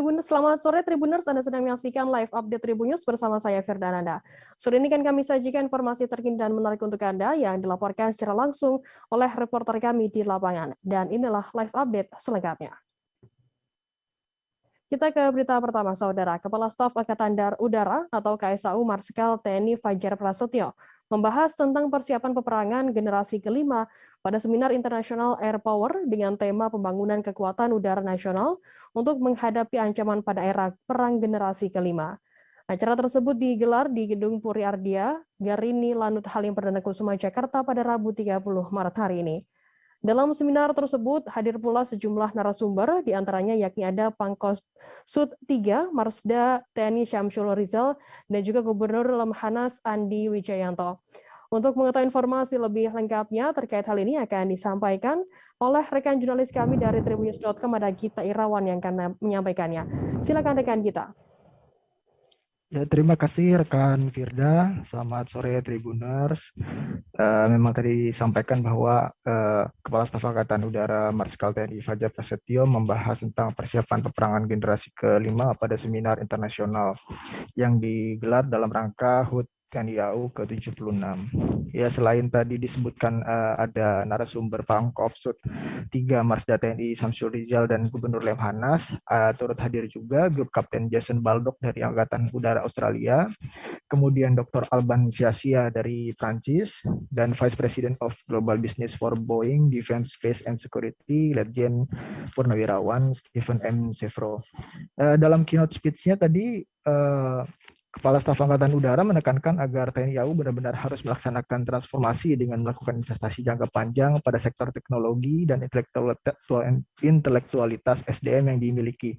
Tribuners, selamat sore Tribuners, Anda sedang menyaksikan live update Tribunnews bersama saya Firdananda. Sore ini kan kami sajikan informasi terkini dan menarik untuk Anda yang dilaporkan secara langsung oleh reporter kami di lapangan. Dan inilah live update selengkapnya. Kita ke berita pertama, Saudara. Kepala Staf Angkatan Udara atau KSAU Marsikal TNI Fajar Prasetyo membahas tentang persiapan peperangan generasi kelima pada Seminar Internasional Air Power dengan tema pembangunan kekuatan udara nasional untuk menghadapi ancaman pada era perang generasi kelima. Acara tersebut digelar di Gedung Puri Ardia, Garini Lanut Halim Perdana Kusuma, Jakarta pada Rabu 30 Maret hari ini. Dalam seminar tersebut hadir pula sejumlah narasumber, diantaranya yakni ada Pangkostrat 3 Marsda TNI Syamsul Rizal dan juga Gubernur Lemhanas Andi Wijayanto. Untuk mengetahui informasi lebih lengkapnya terkait hal ini akan disampaikan oleh rekan jurnalis kami dari Tribunnews.com, ada Gita Irawan yang akan menyampaikannya. Silakan rekan Gita. Ya, terima kasih rekan Firda. Selamat sore Tribuners. Memang tadi disampaikan bahwa Kepala Staf Angkatan Udara Marsikal TNI Fajar Prasetyo membahas tentang persiapan peperangan generasi kelima pada seminar internasional yang digelar dalam rangka HUT TNI AU ke-76. Ya, selain tadi disebutkan ada narasumber Pangkostrat 3 Marsda TNI Syamsul Rizal dan Gubernur Lemhanas, turut hadir juga Grup Kapten Jason Baldock dari Angkatan Udara Australia, kemudian Dr. Alban Siasia dari Prancis, dan Vice President of Global Business for Boeing Defense, Space and Security, Letjen Purnawirawan Stephen M. Sevro. Dalam keynote speech-nya tadi, Kepala Staf Angkatan Udara menekankan agar TNI AU benar-benar harus melaksanakan transformasi dengan melakukan investasi jangka panjang pada sektor teknologi dan intelektualitas SDM yang dimiliki.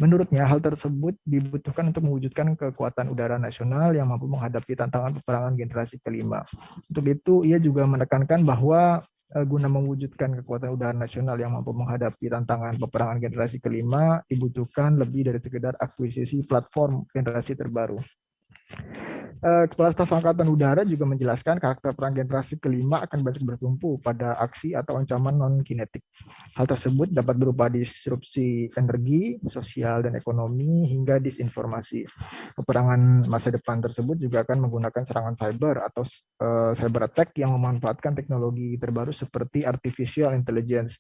Menurutnya, hal tersebut dibutuhkan untuk mewujudkan kekuatan udara nasional yang mampu menghadapi tantangan peperangan generasi kelima. Untuk itu, ia juga menekankan bahwa guna mewujudkan kekuatan udara nasional yang mampu menghadapi tantangan peperangan generasi kelima, dibutuhkan lebih dari sekedar akuisisi platform generasi terbaru. Kepala Staf Angkatan Udara juga menjelaskan karakter perang generasi kelima akan banyak bertumpu pada aksi atau ancaman non-kinetik. Hal tersebut dapat berupa disrupsi energi, sosial, dan ekonomi, hingga disinformasi. Peperangan masa depan tersebut juga akan menggunakan serangan cyber atau cyber attack yang memanfaatkan teknologi terbaru seperti artificial intelligence.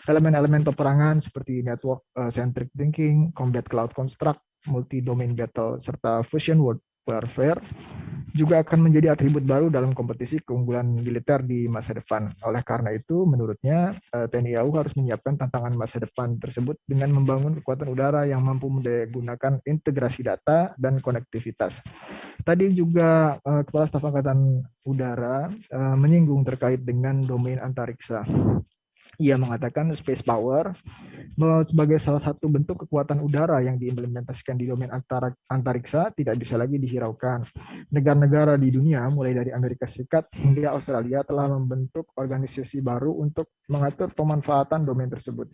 Elemen-elemen peperangan seperti network centric thinking, combat cloud construct, multi-domain battle, serta fusion warfare juga akan menjadi atribut baru dalam kompetisi keunggulan militer di masa depan. Oleh karena itu, menurutnya TNI AU harus menyiapkan tantangan masa depan tersebut dengan membangun kekuatan udara yang mampu menggunakan integrasi data dan konektivitas. Tadi juga Kepala Staf Angkatan Udara menyinggung terkait dengan domain antariksa. Ia mengatakan space power sebagai salah satu bentuk kekuatan udara yang diimplementasikan di domain antariksa tidak bisa lagi dihiraukan. Negara-negara di dunia, mulai dari Amerika Serikat hingga Australia, telah membentuk organisasi baru untuk mengatur pemanfaatan domain tersebut.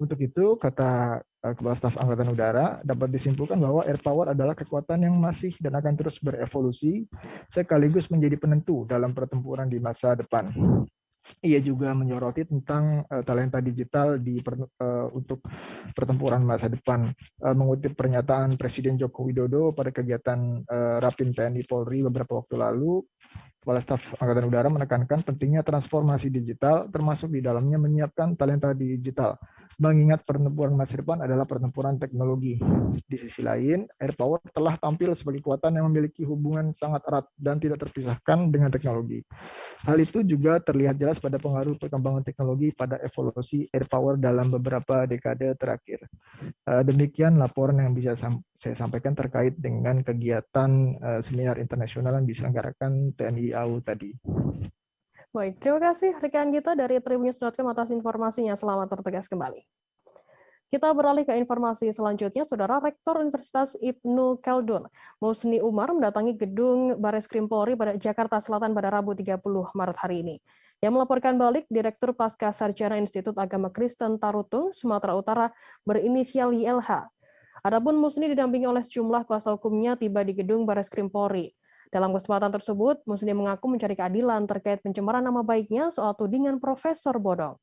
Untuk itu, kata Kepala Staf Angkatan Udara, dapat disimpulkan bahwa air power adalah kekuatan yang masih dan akan terus berevolusi, sekaligus menjadi penentu dalam pertempuran di masa depan. Ia juga menyoroti tentang talenta digital untuk pertempuran masa depan. Mengutip pernyataan Presiden Joko Widodo pada kegiatan Rapim TNI Polri beberapa waktu lalu, Kepala Staf Angkatan Udara menekankan pentingnya transformasi digital, termasuk di dalamnya menyiapkan talenta digital. Mengingat pertempuran masa depan adalah pertempuran teknologi. Di sisi lain, air power telah tampil sebagai kekuatan yang memiliki hubungan sangat erat dan tidak terpisahkan dengan teknologi. Hal itu juga terlihat jelas pada pengaruh perkembangan teknologi pada evolusi air power dalam beberapa dekade terakhir. Demikian laporan yang bisa saya sampaikan terkait dengan kegiatan seminar internasional yang diselenggarakan TNI AU tadi. Baik, terima kasih rekan kita dari Tribunnews.com atas informasinya. Selamat bertugas kembali. Kita beralih ke informasi selanjutnya. Saudara Rektor Universitas Ibnu Khaldun, Musni Umar, mendatangi gedung Bareskrim Polri pada Jakarta Selatan pada Rabu 30 Maret hari ini. Yang melaporkan balik, Direktur Pasca Sarjana Institut Agama Kristen Tarutung, Sumatera Utara, berinisial YLH. Adapun Musni didampingi oleh sejumlah kuasa hukumnya tiba di gedung Bareskrim Polri. Dalam kesempatan tersebut, Musni mengaku mencari keadilan terkait pencemaran nama baiknya soal tudingan profesor bodong.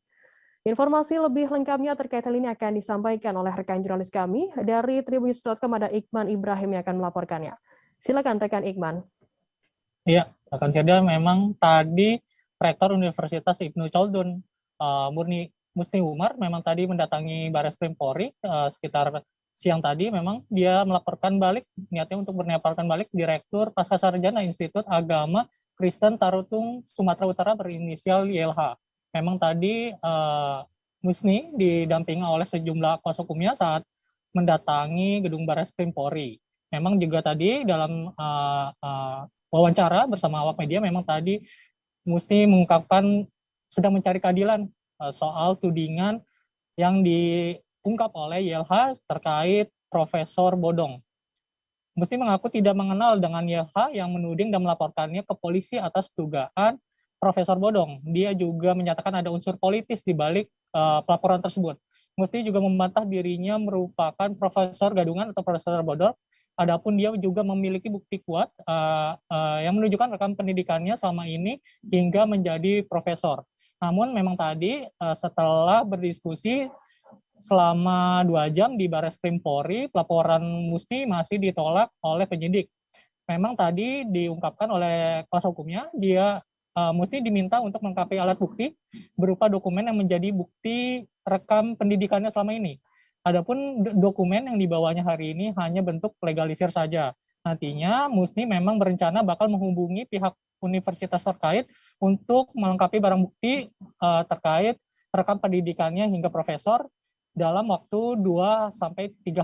Informasi lebih lengkapnya terkait hal ini akan disampaikan oleh rekan jurnalis kami dari Tribunnews.com, ada Iqman Ibrahim yang akan melaporkannya. Silakan rekan Iqman. Iya, rekan Firda, memang tadi Rektor Universitas Ibnu Khaldun Musni Umar memang tadi mendatangi Baris Krim Polri sekitar siang tadi. Memang dia melaporkan balik, niatnya untuk melaporkan balik Direktur Pascasarjana Institut Agama Kristen Tarutung Sumatera Utara berinisial YLH. Memang tadi Musni didampingi oleh sejumlah kuasa hukumnya saat mendatangi gedung Baris Krim Polri. Memang juga tadi dalam wawancara bersama awak media, memang tadi Musni mengungkapkan sedang mencari keadilan soal tudingan yang diungkap oleh YLH terkait Profesor Bodong. Musni mengaku tidak mengenal dengan YLH yang menuding dan melaporkannya ke polisi atas dugaan Profesor Bodong. Dia juga menyatakan ada unsur politis di balik pelaporan tersebut. Musni juga membantah dirinya merupakan profesor gadungan atau profesor bodong. Adapun dia juga memiliki bukti kuat yang menunjukkan rekam pendidikannya selama ini hingga menjadi profesor. Namun memang tadi setelah berdiskusi selama 2 jam di Baris Krim Polri, pelaporan Musni masih ditolak oleh penyidik. Memang tadi diungkapkan oleh kuasa hukumnya, Musni diminta untuk melengkapi alat bukti berupa dokumen yang menjadi bukti rekam pendidikannya selama ini. Adapun dokumen yang dibawanya hari ini hanya bentuk legalisir saja. Nantinya Musni memang berencana bakal menghubungi pihak universitas terkait untuk melengkapi barang bukti terkait rekam pendidikannya hingga profesor dalam waktu 2-3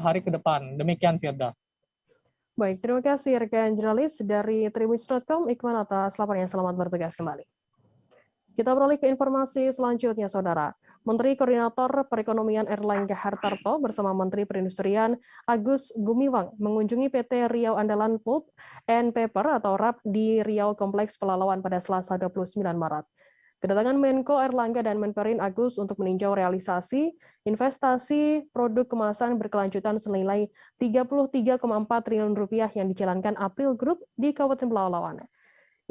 hari ke depan. Demikian, Firda. Baik, terima kasih rekan jurnalis dari Tribunnews.com, Iqman, atas laporan yang. Selamat bertugas kembali. Kita beralih ke informasi selanjutnya, Saudara. Menteri Koordinator Perekonomian Erlangga Hartarto bersama Menteri Perindustrian Agus Gumiwang mengunjungi PT Riau Andalan Pulp and Paper atau RAP di Riau Kompleks Pelalawan pada Selasa 29 Maret. Kedatangan Menko Erlangga dan Menperin Agus untuk meninjau realisasi investasi produk kemasan berkelanjutan senilai Rp33,4 triliun yang dijalankan April Group di Kabupaten Pelalawan.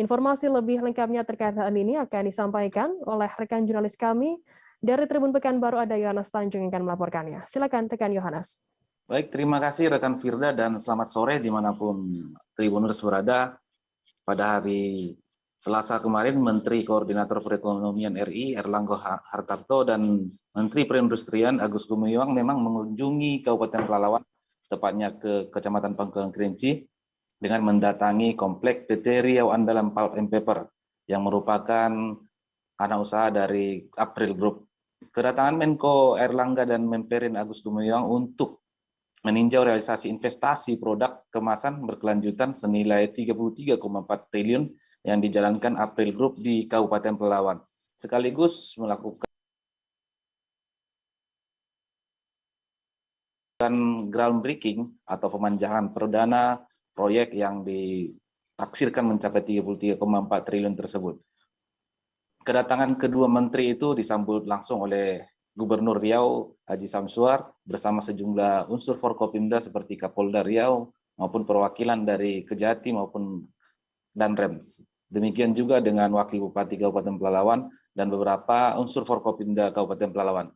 Informasi lebih lengkapnya terkait hal ini akan disampaikan oleh rekan jurnalis kami dari Tribun Pekanbaru, ada Yohanes Tanjung yang akan melaporkannya. Silakan rekan Yohanes. Baik, terima kasih rekan Firda dan selamat sore dimanapun Tribuners berada. Pada hari Selasa kemarin, Menteri Koordinator Perekonomian RI Erlangga Hartarto dan Menteri Perindustrian Agus Gumiwang memang mengunjungi Kabupaten Pelalawan, tepatnya ke Kecamatan Pangkalan Kerinci, dengan mendatangi komplek PT Riau Andalan Pulp and Paper yang merupakan anak usaha dari April Group. Kedatangan Menko Erlangga dan Menperin Agus Gumiwang untuk meninjau realisasi investasi produk kemasan berkelanjutan senilai Rp33,4 triliun yang dijalankan April Group di Kabupaten Pelalawan, sekaligus melakukan groundbreaking atau pemanjangan perdana proyek yang ditaksirkan mencapai Rp33,4 triliun tersebut. Kedatangan kedua menteri itu disambut langsung oleh Gubernur Riau Haji Samsuar bersama sejumlah unsur Forkopimda seperti Kapolda Riau maupun perwakilan dari Kejati maupun Danrem. Demikian juga dengan Wakil Bupati Kabupaten Pelalawan dan beberapa unsur Forkopimda Kabupaten Pelalawan.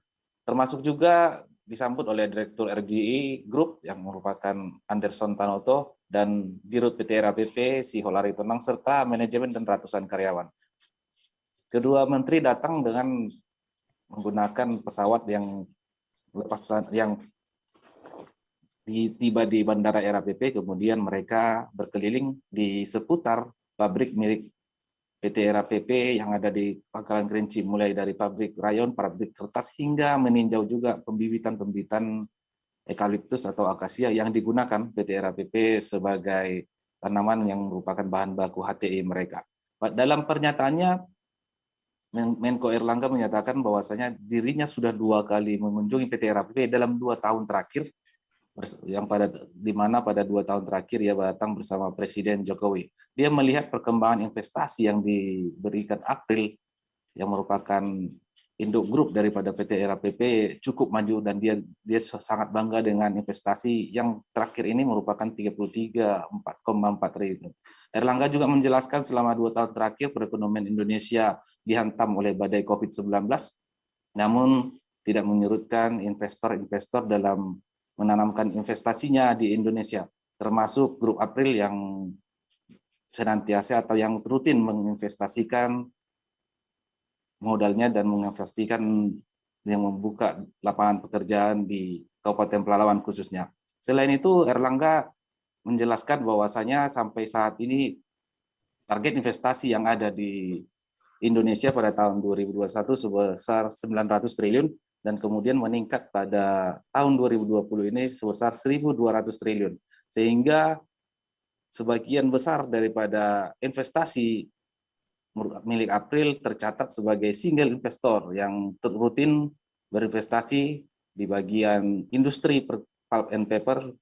Termasuk juga disambut oleh Direktur RGI Group yang merupakan Anderson Tanoto dan Dirut PT RAPP Si Holari Tonang serta manajemen dan ratusan karyawan. Kedua menteri datang dengan menggunakan pesawat yang tiba di Bandara RAPP, kemudian mereka berkeliling di seputar pabrik milik PT RAPP yang ada di Pangkalan Kerinci, mulai dari pabrik rayon, pabrik kertas, hingga meninjau juga pembibitan eukaliptus atau akasia yang digunakan PT RAPP sebagai tanaman yang merupakan bahan baku HTI mereka. Dalam pernyataannya, Menko Erlangga menyatakan bahwasanya dirinya sudah 2 kali mengunjungi PT RAPP dalam 2 tahun terakhir, yang di mana pada 2 tahun terakhir ia datang bersama Presiden Jokowi. Dia melihat perkembangan investasi yang diberikan April yang merupakan induk grup daripada PT RAPP cukup maju, dan dia sangat bangga dengan investasi yang terakhir ini merupakan 33,4 triliun. Erlangga juga menjelaskan selama 2 tahun terakhir perekonomian Indonesia dihantam oleh badai COVID-19 namun tidak menyurutkan investor-investor dalam menanamkan investasinya di Indonesia, termasuk Grup April yang senantiasa atau yang rutin menginvestasikan modalnya dan menginvestasikan yang membuka lapangan pekerjaan di Kabupaten Pelalawan khususnya. Selain itu, Erlangga menjelaskan bahwasanya sampai saat ini target investasi yang ada di Indonesia pada tahun 2021 sebesar 900 triliun dan kemudian meningkat pada tahun 2020 ini sebesar 1.200 triliun. Sehingga sebagian besar daripada investasi milik April tercatat sebagai single investor yang rutin berinvestasi di bagian industri pulp and paper.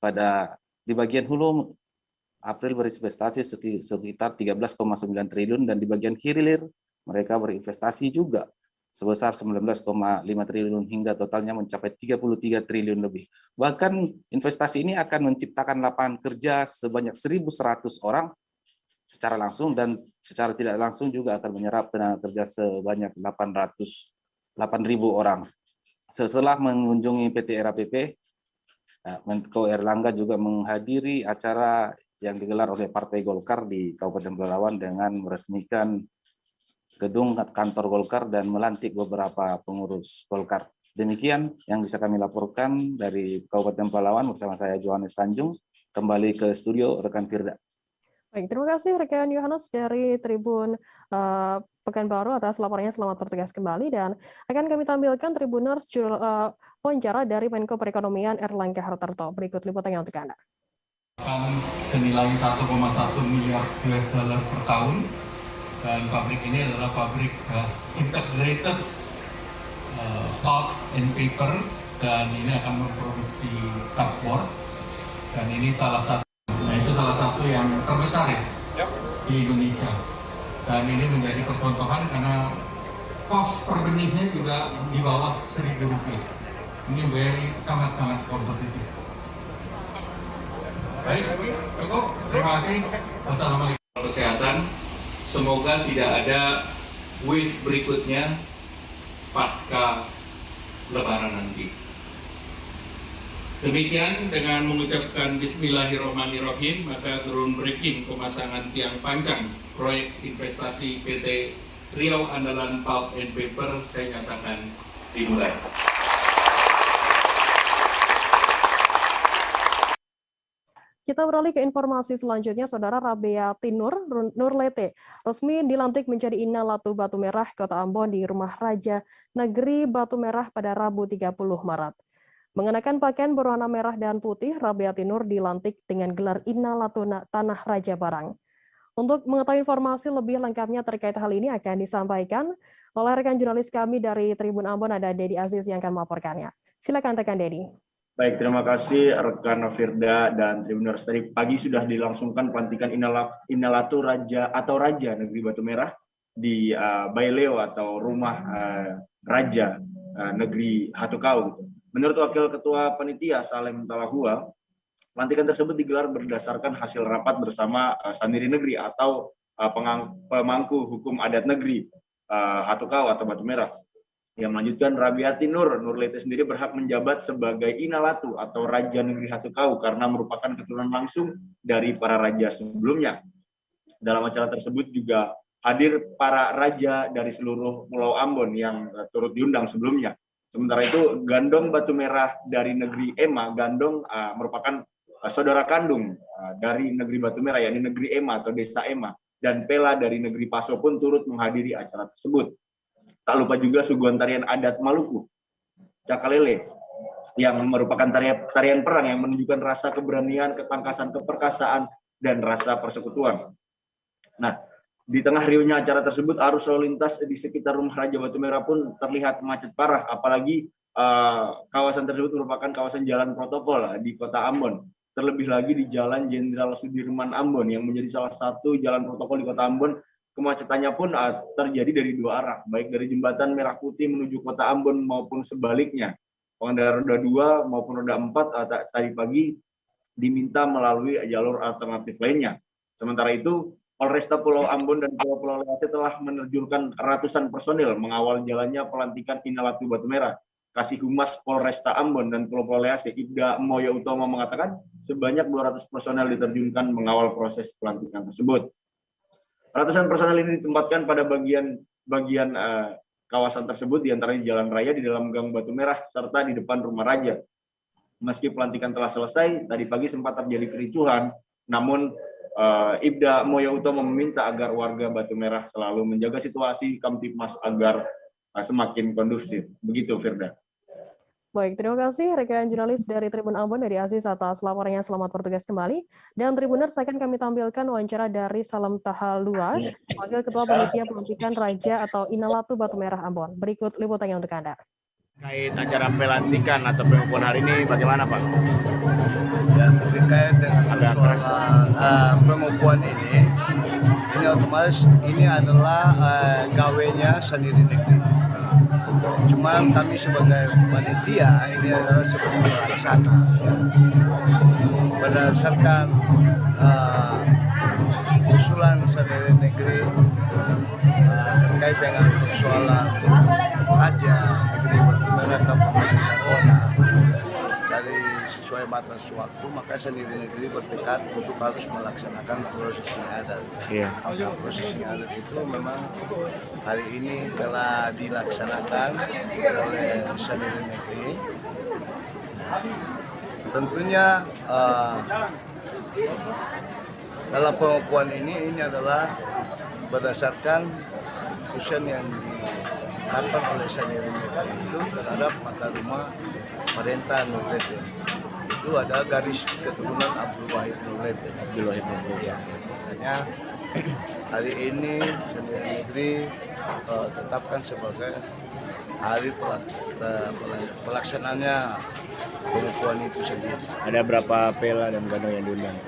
Di bagian hulu April berinvestasi sekitar 13,9 triliun dan di bagian hilir mereka berinvestasi juga sebesar 19,5 triliun hingga totalnya mencapai 33 triliun lebih. Bahkan investasi ini akan menciptakan lapangan kerja sebanyak 1.100 orang secara langsung dan secara tidak langsung juga akan menyerap tenaga kerja sebanyak 8.000 orang. Setelah mengunjungi PT RAPP, Menko Erlangga juga menghadiri acara yang digelar oleh Partai Golkar di Kabupaten Pelalawan dengan meresmikan gedung kantor Golkar dan melantik beberapa pengurus Golkar. Demikian yang bisa kami laporkan dari Kabupaten Pelalawan bersama saya Johannes Tanjung. Kembali ke studio rekan Firda. Baik, terima kasih rekan Yohanes dari Tribun Pekanbaru atas laporannya. Selamat bertugas kembali dan akan kami tampilkan Tribuners wawancara dari Menko Perekonomian Erlangga Hartarto. Berikut liputannya untuk Anda. Senilai 1,1 miliar US$ per tahun dan pabrik ini adalah pabrik integrated pulp and paper dan ini akan memproduksi cardboard dan ini salah satu yang terbesar ya di Indonesia dan ini menjadi percontohan karena cost per benihnya juga di bawah Rp1.000. Ini sangat kompetitif. Baik, cukup. Terima kasih. Wassalamualaikum. Kesehatan, semoga tidak ada wave berikutnya pasca Lebaran nanti. Demikian dengan mengucapkan Bismillahirrahmanirrahim, maka groundbreaking pemasangan tiang panjang proyek investasi PT Riau Andalan Pulp and Paper saya nyatakan dimulai. Kita beralih ke informasi selanjutnya, Saudara. Rabiati Nurlete resmi dilantik menjadi Ina Latu Batu Merah Kota Ambon di Rumah Raja Negeri Batu Merah pada Rabu 30 Maret. Mengenakan pakaian berwarna merah dan putih, Rabiati Nur dilantik dengan gelar Ina Latu Tanah Raja Barang. Untuk mengetahui informasi lebih lengkapnya terkait hal ini akan disampaikan oleh rekan jurnalis kami dari Tribun Ambon, ada Dedi Aziz yang akan melaporkannya. Silakan rekan Dedi. Baik, terima kasih rekan Firda dan Tribuners. Tadi pagi sudah dilangsungkan pelantikan Ina Latu Raja atau Raja Negeri Batu Merah di Baileo atau Rumah Raja Negeri Hatukau. Menurut Wakil Ketua Panitia Salem Talahua, pelantikan tersebut digelar berdasarkan hasil rapat bersama Sandiri Negeri atau pemangku hukum adat negeri Hatukau atau Batu Merah. Yang melanjutkan, Rabiati Nurlete sendiri berhak menjabat sebagai Ina Latu atau Raja Negeri Hatukau karena merupakan keturunan langsung dari para raja sebelumnya. Dalam acara tersebut juga hadir para raja dari seluruh Pulau Ambon yang turut diundang sebelumnya. Sementara itu, Gandong Batu Merah dari negeri Ema, Gandong merupakan saudara kandung dari negeri Batu Merah, yakni negeri Ema atau desa Ema, dan Pela dari negeri Paso pun turut menghadiri acara tersebut. Tak lupa juga suguhan tarian adat Maluku, Cakalele, yang merupakan tarian perang yang menunjukkan rasa keberanian, ketangkasan, keperkasaan, dan rasa persekutuan. Nah, di tengah riuhnya acara tersebut, arus lalu lintas di sekitar Rumah Raja Batu Merah pun terlihat macet parah, apalagi kawasan tersebut merupakan kawasan jalan protokol di Kota Ambon. Terlebih lagi di Jalan Jenderal Sudirman Ambon yang menjadi salah satu jalan protokol di Kota Ambon. Kemacetannya pun terjadi dari dua arah, baik dari jembatan Merah Putih menuju Kota Ambon maupun sebaliknya. Pengendara roda 2 maupun roda 4 tadi pagi diminta melalui jalur alternatif lainnya. Sementara itu, Polresta Pulau Ambon dan Pulau Lease telah menerjunkan ratusan personil mengawal jalannya pelantikan Inalatu Batu Merah. Kasih Humas Polresta Ambon dan Pulau Lease, Ibda Moya Utomo mengatakan sebanyak 200 personel diterjunkan mengawal proses pelantikan tersebut. Ratusan personel ini ditempatkan pada bagian kawasan tersebut, diantaranya jalan raya, di dalam Gang Batu Merah, serta di depan Rumah Raja. Meski pelantikan telah selesai, tadi pagi sempat terjadi kericuhan, namun Ibda Moya Utomo meminta agar warga Batu Merah selalu menjaga situasi Kamtipmas agar semakin kondusif. Begitu, Firda. Baik, terima kasih rekan jurnalis dari Tribun Ambon dari Aziz atas laporannya. Selamat bertugas kembali. Dan Tribuners, akan kami tampilkan wawancara dari Salam Tahalua, Wakil Ketua Panitia Pelantikan Raja atau Inalatu Batu Merah Ambon. Berikut liputannya untuk Anda. Terkait acara pelantikan atau pengukuhan hari ini bagaimana, Pak? Ya, terkait dengan persoalan pengukuhan ini otomatis ini adalah gawenya sendiri negeri. Cuma kami sebagai panitia ini adalah sebagai pelaksana. Ya. Berdasarkan usulan sendiri negeri terkait dengan persoalan raja negeri Batu Merah Kabupaten Kota dari sesuai batas waktu, maka sendiri negeri bertekad untuk harus melaksanakan prosesi adat. Nah, prosesi adat itu memang hari ini telah dilaksanakan oleh sendiri negeri. Tentunya dalam pengukuhan ini adalah berdasarkan keputusan yang dilakukan oleh sendiri negeri itu terhadap mata rumah Perintah Nurlete. Itu ada garis keturunan Abdul Wahid Nurlete. Ya, makanya hari ini sendiri negeri tetapkan sebagai hari pelaksanaannya pengukuhan itu sendiri. Ada berapa pela dan gandong yang diundang?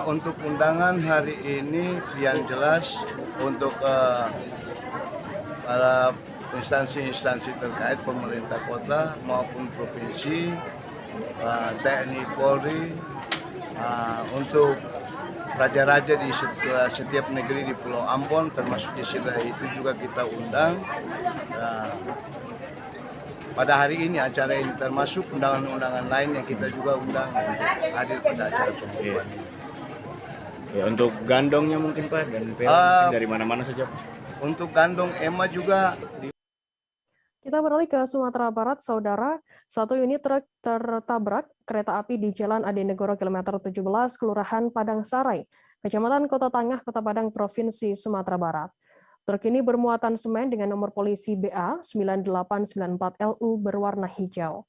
Untuk undangan hari ini yang jelas untuk para instansi-instansi terkait pemerintah kota maupun provinsi, TNI Polri, untuk raja-raja di setiap negeri di Pulau Ambon termasuk di Sirah itu juga kita undang. Pada hari ini acara ini termasuk undangan-undangan lain yang kita juga undang hadir pada acara pengukuhan. Ya, untuk gandongnya mungkin Pak dan pela dari mana-mana saja. Untuk gandong EMA juga Kita beralih ke Sumatera Barat, Saudara. Satu unit truk tertabrak kereta api di Jalan Adi Negoro kilometer 17, Kelurahan Padang Sarai, Kecamatan Kota Tangah, Kota Padang, Provinsi Sumatera Barat. Truk ini bermuatan semen dengan nomor polisi BA 9894LU berwarna hijau.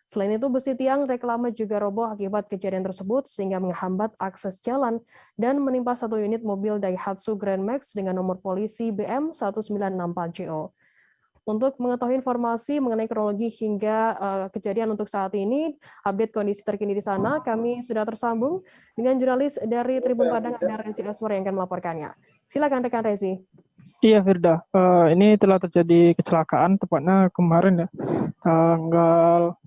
Selain itu, besi tiang reklame juga roboh akibat kejadian tersebut sehingga menghambat akses jalan dan menimpa satu unit mobil Daihatsu Grand Max dengan nomor polisi BM 1964JO. Untuk mengetahui informasi mengenai kronologi hingga kejadian untuk saat ini, update kondisi terkini di sana, kami sudah tersambung dengan jurnalis dari Tribun Padang, ada Rezi Aswar yang akan melaporkannya. Silakan rekan Rezi. Iya Firda, ini telah terjadi kecelakaan tepatnya kemarin ya, tanggal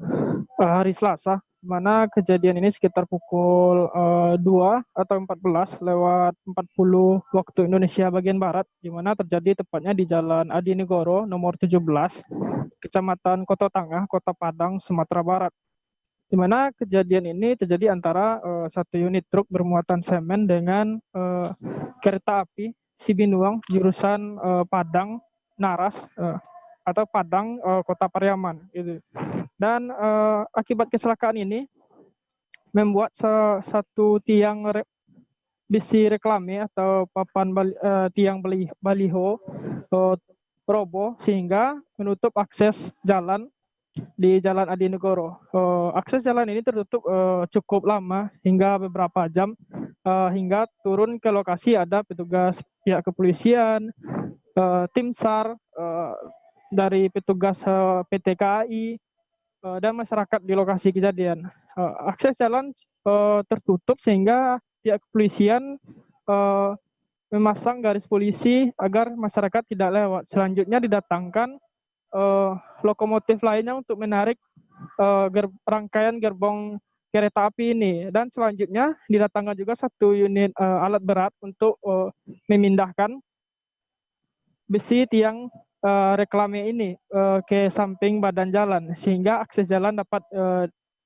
hari Selasa, mana kejadian ini sekitar pukul 2 atau 14 lewat 40 waktu Indonesia bagian Barat, di mana terjadi tepatnya di Jalan Adi Negoro nomor 17, Kecamatan Kota Tangah, Kota Padang, Sumatera Barat. Di mana kejadian ini terjadi antara satu unit truk bermuatan semen dengan kereta api Sibinuang jurusan Padang Naras atau Padang Kota Pariaman gitu. Dan akibat kecelakaan ini membuat satu tiang besi reklame atau papan tiang baliho roboh sehingga menutup akses jalan di Jalan Adi Negoro. Akses jalan ini tertutup cukup lama hingga beberapa jam, hingga turun ke lokasi ada petugas pihak kepolisian, tim SAR, dari petugas PT KAI, dan masyarakat di lokasi kejadian. Akses jalan tertutup sehingga pihak kepolisian memasang garis polisi agar masyarakat tidak lewat. Selanjutnya didatangkan lokomotif lainnya untuk menarik rangkaian gerbong kereta api ini. Dan selanjutnya didatangkan juga satu unit alat berat untuk memindahkan besi tiang reklame ini ke samping badan jalan sehingga akses jalan dapat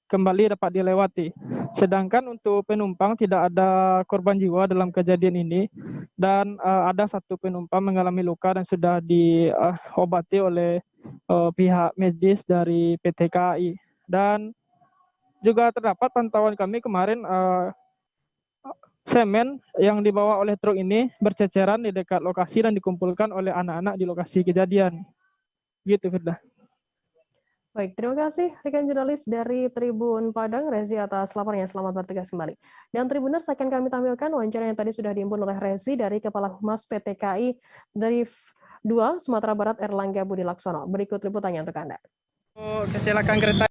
kembali dapat dilewati. Sedangkan untuk penumpang tidak ada korban jiwa dalam kejadian ini dan ada satu penumpang mengalami luka dan sudah diobati oleh pihak medis dari PT KAI. Dan juga terdapat pantauan kami kemarin semen yang dibawa oleh truk ini berceceran di dekat lokasi dan dikumpulkan oleh anak-anak di lokasi kejadian. Gitu, Firda. Baik, terima kasih rekan jurnalis dari Tribun Padang, Rezi atas laporannya. Selamat bertugas kembali. Dan Tribuners akan kami tampilkan wawancara yang tadi sudah diimpun oleh Rezi dari Kepala Humas PT KAI dari 2 Sumatera Barat Erlangga Budi Laksono. Berikut liputannya untuk Anda. Kecelakaan kereta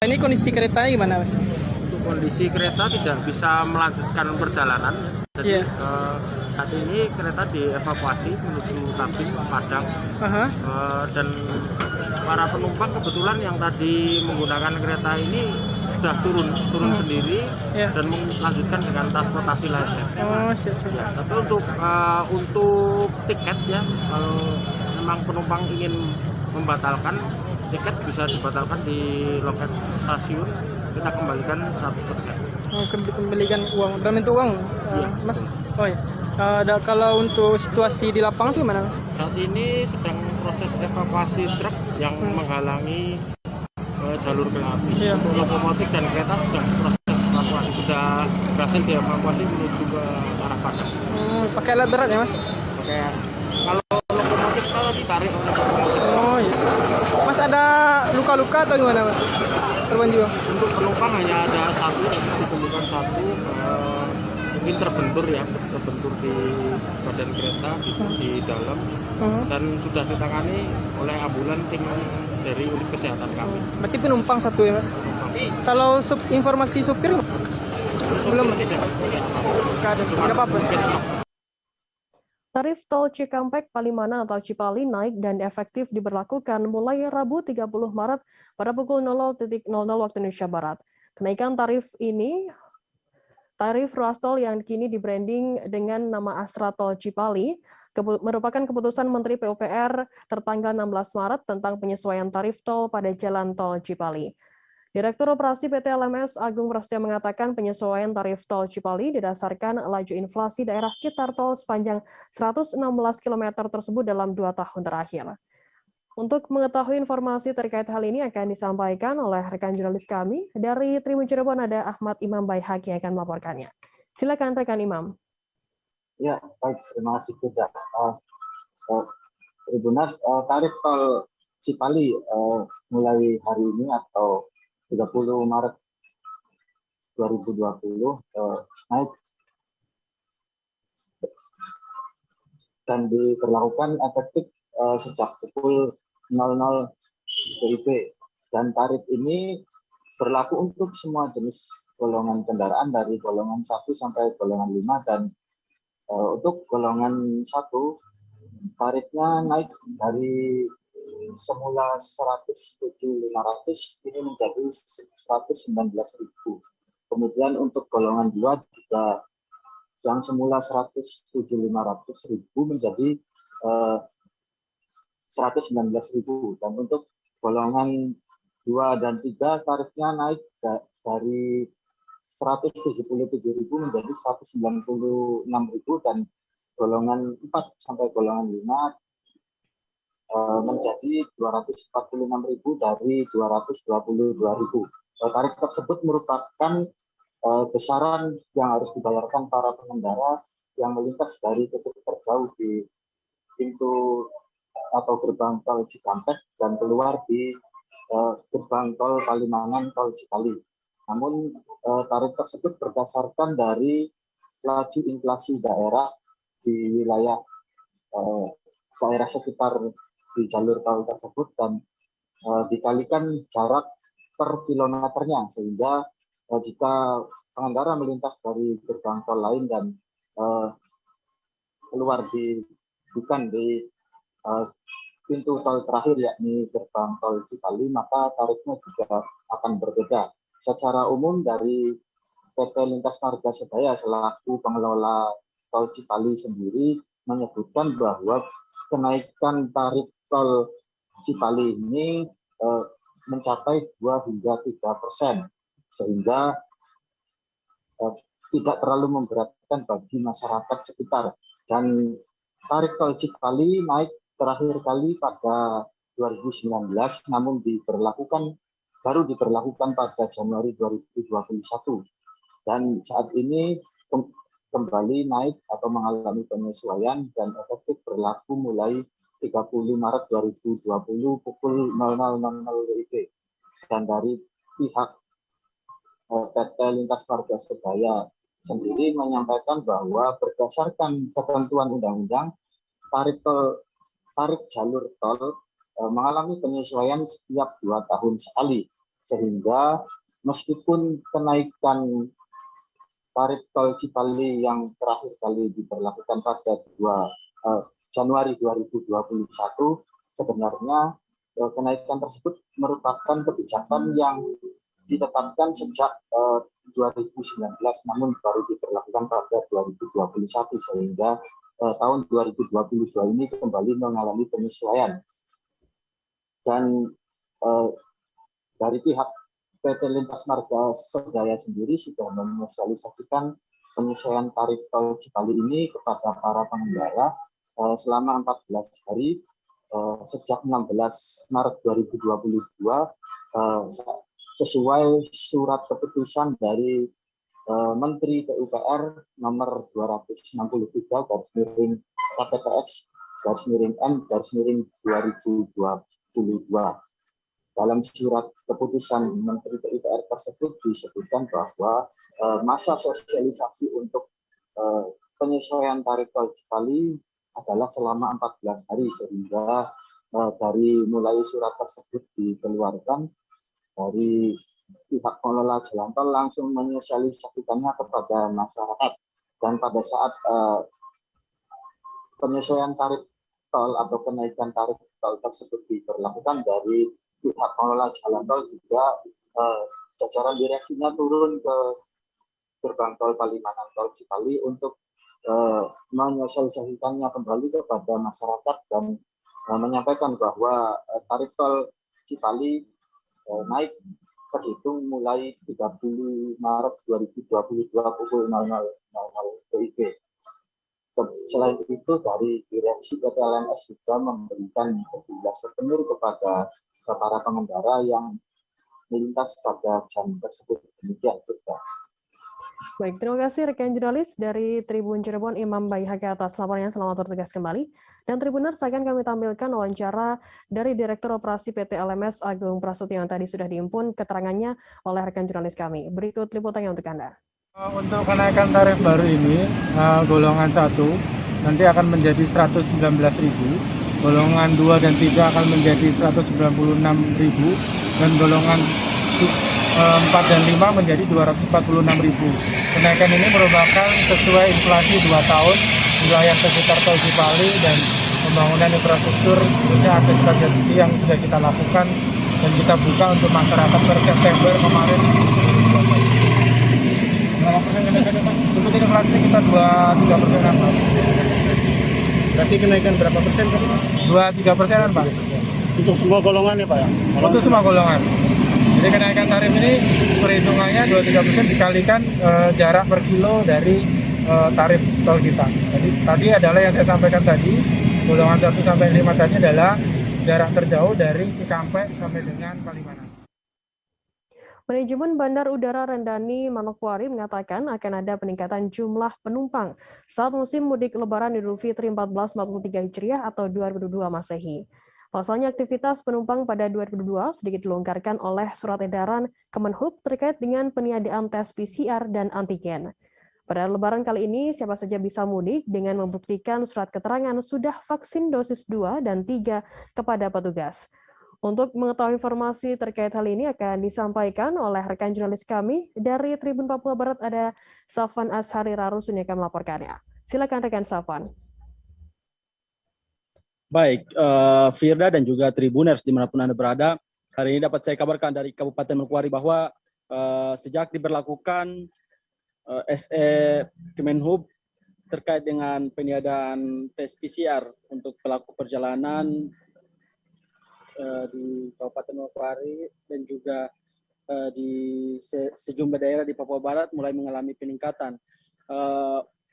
ini, kondisi keretanya gimana, Mas? Untuk kondisi kereta tidak bisa melanjutkan perjalanan. Jadi saat ini kereta dievakuasi menuju kabin Padang. Dan para penumpang kebetulan yang tadi menggunakan kereta ini sudah turun sendiri dan melanjutkan dengan transportasi lainnya. Siap. Ya, tapi untuk tiket ya, kalau memang penumpang ingin membatalkan tiket bisa dibatalkan di loket stasiun, kita kembalikan 100%. Kembalikan uang, dalam bentuk uang, Mas? Oh iya. Kalau untuk situasi di lapangan sih gimana, Mas? Saat ini sedang proses evakuasi truk yang menghalangi jalur kereta api. Untuk lokomotif dan kereta sedang proses evakuasi, sudah berhasil dievakuasi menuju ke arah Padang. Pakai alat berat ya, Mas? Pakai, kalau lokomotif kalau ditarik oleh lokomotif. Oh iya. Mas ada luka-luka atau gimana, Mas? Korban jiwa? Untuk penumpang hanya ada satu, ditemukan satu, mungkin terbentur di badan kereta di dalam, dan sudah ditangani oleh ambulan tim dari unit kesehatan kami. Berarti penumpang satu ya, Mas? Kalau informasi supir belum? Tidak apa-apa. Tarif tol Cikampek Palimanan atau Cipali naik dan efektif diberlakukan mulai Rabu 30 Maret pada pukul 00.00 waktu Indonesia Barat. Kenaikan tarif ruas tol yang kini di-branding dengan nama Astra Tol Cipali merupakan keputusan Menteri PUPR tertanggal 16 Maret tentang penyesuaian tarif tol pada jalan tol Cipali. Direktur Operasi PT LMS Agung Prasetyo mengatakan penyesuaian tarif tol Cipali didasarkan laju inflasi daerah sekitar tol sepanjang 116 km tersebut dalam 2 tahun terakhir. Untuk mengetahui informasi terkait hal ini akan disampaikan oleh rekan jurnalis kami dari Tribun Cirebon, ada Ahmad Imam Baihaq yang akan melaporkannya. Silakan rekan Imam. Ya, baik, terima kasih juga. Tribuners, tarif tol Cipali mulai hari ini atau 30 Maret 2020 naik dan diberlakukan efektif sejak pukul 00 WIB, dan tarif ini berlaku untuk semua jenis golongan kendaraan dari golongan 1 sampai golongan 5, dan untuk golongan 1 tarifnya naik dari semula 107.500 ini menjadi 119.000. Kemudian untuk golongan 2 juga yang semula 107.500 menjadi 119.000, dan untuk golongan 2 dan 3 tarifnya naik dari 177.000 menjadi 196.000, dan golongan 4 sampai golongan 5 menjadi 246.000 dari 222.000. Tarif tersebut merupakan besaran yang harus dibayarkan para pengendara yang melintas dari titik terjauh di pintu atau gerbang tol Cikampek dan keluar di gerbang tol Palimanan tol Cipali. Namun tarif tersebut berdasarkan dari laju inflasi daerah di wilayah daerah sekitar di jalur tol tersebut, dan dikalikan jarak per kilometernya, sehingga jika pengendara melintas dari gerbang tol lain dan keluar bukan di pintu tol terakhir yakni gerbang tol Cipali, maka tarifnya juga akan berbeda. secara umum dari PT Lintas Marga Sebaya selaku pengelola tol Cipali sendiri menyebutkan bahwa kenaikan tarif tol Cipali ini mencapai 2 hingga 3%, sehingga tidak terlalu memberatkan bagi masyarakat sekitar. Dan tarif tol Cipali naik terakhir kali pada 2019, namun baru diberlakukan pada Januari 2021. Dan saat ini kembali naik atau mengalami penyesuaian dan efektif berlaku mulai 30 Maret 2020 pukul 00.00 WIB. Dan dari pihak PT Lintas Marga Sebaya sendiri menyampaikan bahwa berdasarkan ketentuan undang-undang, tarif jalur tol mengalami penyesuaian setiap 2 tahun sekali, sehingga meskipun kenaikan tarif tol Cipali yang terakhir kali diberlakukan pada Januari 2021, sebenarnya kenaikan tersebut merupakan kebijakan yang ditetapkan sejak 2019, namun baru diberlakukan pada 2021, sehingga tahun 2022 ini kembali mengalami penyesuaian. Dan dari pihak PT Lintas Marga Sebaya sendiri sudah mensosialisasikan penyesuaian tarif tol Cipali ini kepada para pengendara selama 14 hari sejak 16 Maret 2022 sesuai surat keputusan dari Menteri PUPR nomor 263 KPPS/M/2022. Dalam surat keputusan Menteri PUPR tersebut disebutkan bahwa masa sosialisasi untuk penyesuaian tarif tol Cipali adalah selama 14 hari, sehingga dari mulai surat tersebut dikeluarkan, dari pihak pengelola jalan tol langsung menyosialisasikannya kepada masyarakat. Dan pada saat penyesuaian tarif tol atau kenaikan tarif tol tersebut diberlakukan, dari pihak pengelola jalan tol juga jajaran direksinya turun ke gerbang tol Palimanan tol Cipali untuk menyosialisasikannya kembali kepada masyarakat dan menyampaikan bahwa tarif tol Cipali naik terhitung mulai 30 Maret 2022 pukul 00.00 WIB. Selain itu, dari direksi PT LMS juga memberikan sejumlah souvenir kepada para pengendara yang melintas pada jam tersebut. Demikian juga. Baik, terima kasih rekan jurnalis dari Tribun Cirebon Imam Baihaqi atas laporannya. Selamat bertugas kembali. Dan Tribuners, akan kami tampilkan wawancara dari Direktur Operasi PT LMS Agung Prasetyo yang tadi sudah diimpun keterangannya oleh rekan jurnalis kami. Berikut liputannya untuk Anda. Untuk kenaikan tarif baru ini, golongan 1 nanti akan menjadi 119.000, golongan 2 dan 3 akan menjadi 196.000, dan golongan 4 dan 5 menjadi 246.000. Kenaikan ini merupakan sesuai inflasi 2 tahun wilayah sekitar tol Cipali dan pembangunan infrastruktur khususnya akses Kerjasama yang sudah kita lakukan dan kita buka untuk masyarakat per September kemarin. Untuk inflasi kita 2-3%. Berarti kenaikan berapa persen? 2-3% Pak. Untuk semua golongan ya Pak ya? Untuk semua golongan. Jadi kenaikan tarif ini perhitungannya 2-3% dikalikan jarak per kilo dari tarif tol kita. Jadi tadi adalah yang saya sampaikan tadi, golongan 1 sampai 5 tadi adalah jarak terjauh dari Cikampek sampai dengan Palimanan. Manajemen Bandar Udara Rendani Manokwari mengatakan akan ada peningkatan jumlah penumpang saat musim mudik Lebaran Idul Fitri 1443 Hijriah atau 2022 Masehi. Pasalnya aktivitas penumpang pada 2022 sedikit dilonggarkan oleh surat edaran Kemenhub terkait dengan peniadaan tes PCR dan antigen. Pada Lebaran kali ini, siapa saja bisa mudik dengan membuktikan surat keterangan sudah vaksin dosis 2 dan 3 kepada petugas. Untuk mengetahui informasi terkait hal ini akan disampaikan oleh rekan jurnalis kami dari Tribun Papua Barat, ada Safwan Ashari Rarusun yang akan melaporkannya. Silakan rekan Safwan. Baik, Firda dan juga Tribuners dimanapun Anda berada, hari ini dapat saya kabarkan dari Kabupaten Manokwari bahwa sejak diberlakukan SE Kemenhub terkait dengan peniadaan tes PCR untuk pelaku perjalanan di Kabupaten Manokwari dan juga di sejumlah daerah di Papua Barat mulai mengalami peningkatan.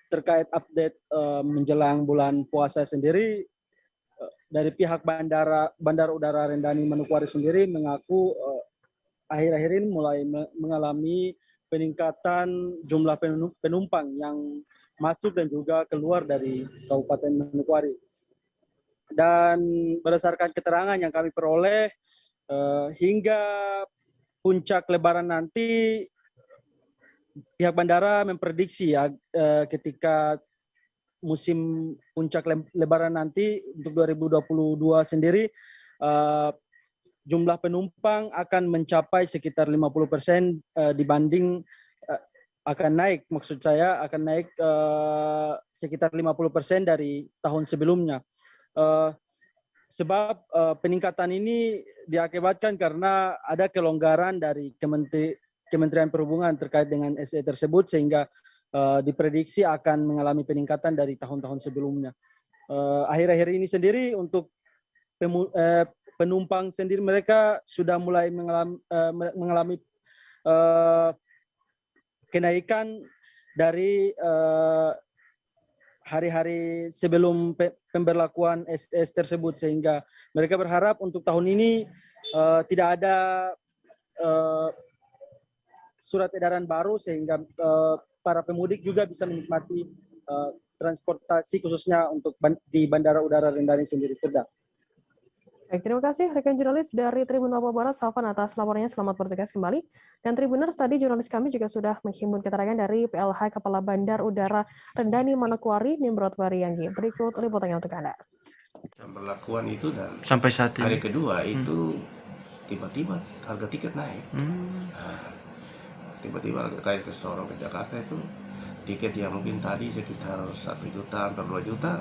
Terkait update menjelang bulan puasa sendiri, dari pihak Bandara Udara Rendani Manokwari sendiri mengaku akhir-akhir ini mulai mengalami peningkatan jumlah penumpang yang masuk dan juga keluar dari Kabupaten Manokwari. Dan berdasarkan keterangan yang kami peroleh, hingga puncak Lebaran nanti, pihak bandara memprediksi ya, ketika musim puncak Lebaran nanti untuk 2022 sendiri, jumlah penumpang akan mencapai sekitar 50% dibanding akan naik, maksud saya akan naik sekitar 50% dari tahun sebelumnya. Sebab peningkatan ini diakibatkan karena ada kelonggaran dari Kementerian Perhubungan terkait dengan SE tersebut, sehingga diprediksi akan mengalami peningkatan dari tahun-tahun sebelumnya. Akhir-akhir ini sendiri untuk penumpang sendiri, mereka sudah mulai mengalami kenaikan dari hari-hari sebelum pemberlakuan SS tersebut, sehingga mereka berharap untuk tahun ini tidak ada surat edaran baru, sehingga para pemudik juga bisa menikmati transportasi khususnya untuk di Bandara Udara Rendani sendiri. Baik, terima kasih rekan jurnalis dari Tribun Papua Barat, Salvan, atas laporannya. Selamat bertugas kembali. Dan Tribuners, tadi jurnalis kami juga sudah menghimpun keterangan dari PLH Kepala Bandar Udara Rendani Manokwari, Nimrod Wariyanggi. Berikut liputannya untuk Anda. Pemberlakuan itu dan sampai saat ini hari kedua itu tiba-tiba harga tiket naik. Tiba-tiba kayak ke Sorong ke Jakarta itu tiket yang mungkin tadi sekitar 1 juta atau 2 juta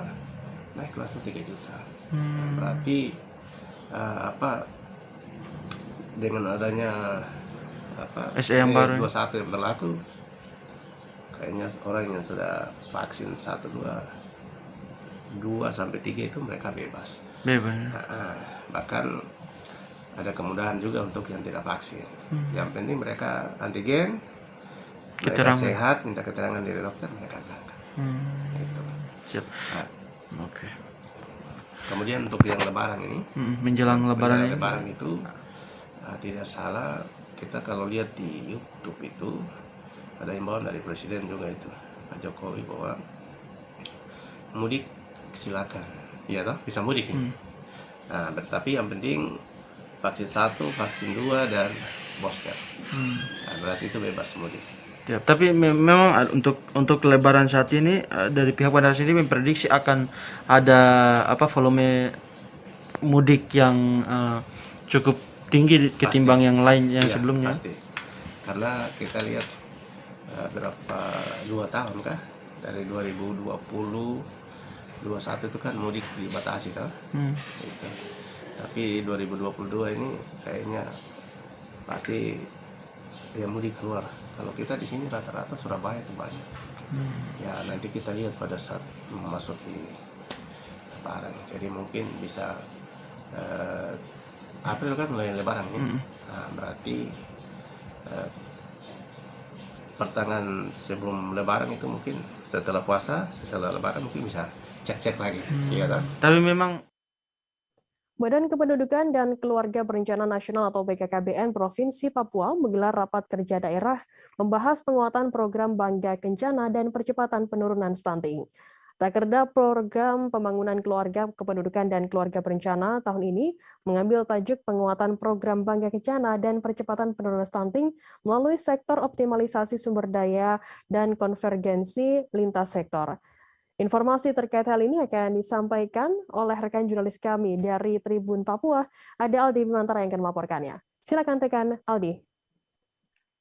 naik langsung 3 juta. Berarti dengan adanya SE yang baru 21 yang berlaku, kayaknya orang yang sudah vaksin 1, 2 sampai 3 itu mereka bebas. Bahkan ada kemudahan juga untuk yang tidak vaksin. Yang penting mereka antigen, mereka sehat, minta keterangan dari dokter, mereka berangkat. Siap. Oke. Kemudian untuk yang Lebaran ini, menjelang Lebaran itu tidak salah, kita kalau lihat di YouTube itu ada himbauan dari Presiden juga itu, Pak Jokowi, bahwa mudik silakan, ya toh, bisa mudik ini. Nah, tapi yang penting vaksin 1, vaksin 2 dan booster. Nah, berarti itu bebas mudik. Ya, tapi memang untuk Lebaran saat ini dari pihak bandara sendiri memprediksi akan ada volume mudik yang cukup tinggi ketimbang yang lain yang sebelumnya. Pasti. Karena kita lihat berapa 2 tahun kah dari 2020 21 itu kan mudik dibatasi kan. Gitu. Tapi 2022 ini kayaknya pasti yang mudik keluar. Kalau kita di sini rata-rata Surabaya itu banyak. Ya nanti kita lihat pada saat memasuki Lebaran. Jadi mungkin bisa April kan mulai Lebaran ini. Nah, berarti pertengahan sebelum Lebaran itu mungkin setelah puasa, setelah Lebaran mungkin bisa cek-cek lagi. Iya kan? Tapi memang Badan Kependudukan dan Keluarga Berencana Nasional atau BKKBN Provinsi Papua menggelar rapat kerja daerah membahas penguatan program Bangga Kencana dan percepatan penurunan stunting. Rakerda Program Pembangunan Keluarga Kependudukan dan Keluarga Berencana tahun ini mengambil tajuk penguatan program Bangga Kencana dan percepatan penurunan stunting melalui sektor optimalisasi sumber daya dan konvergensi lintas sektor. Informasi terkait hal ini akan disampaikan oleh rekan jurnalis kami dari Tribun Papua, ada Aldi Bimantara yang akan melaporkannya. Silakan rekan Aldi.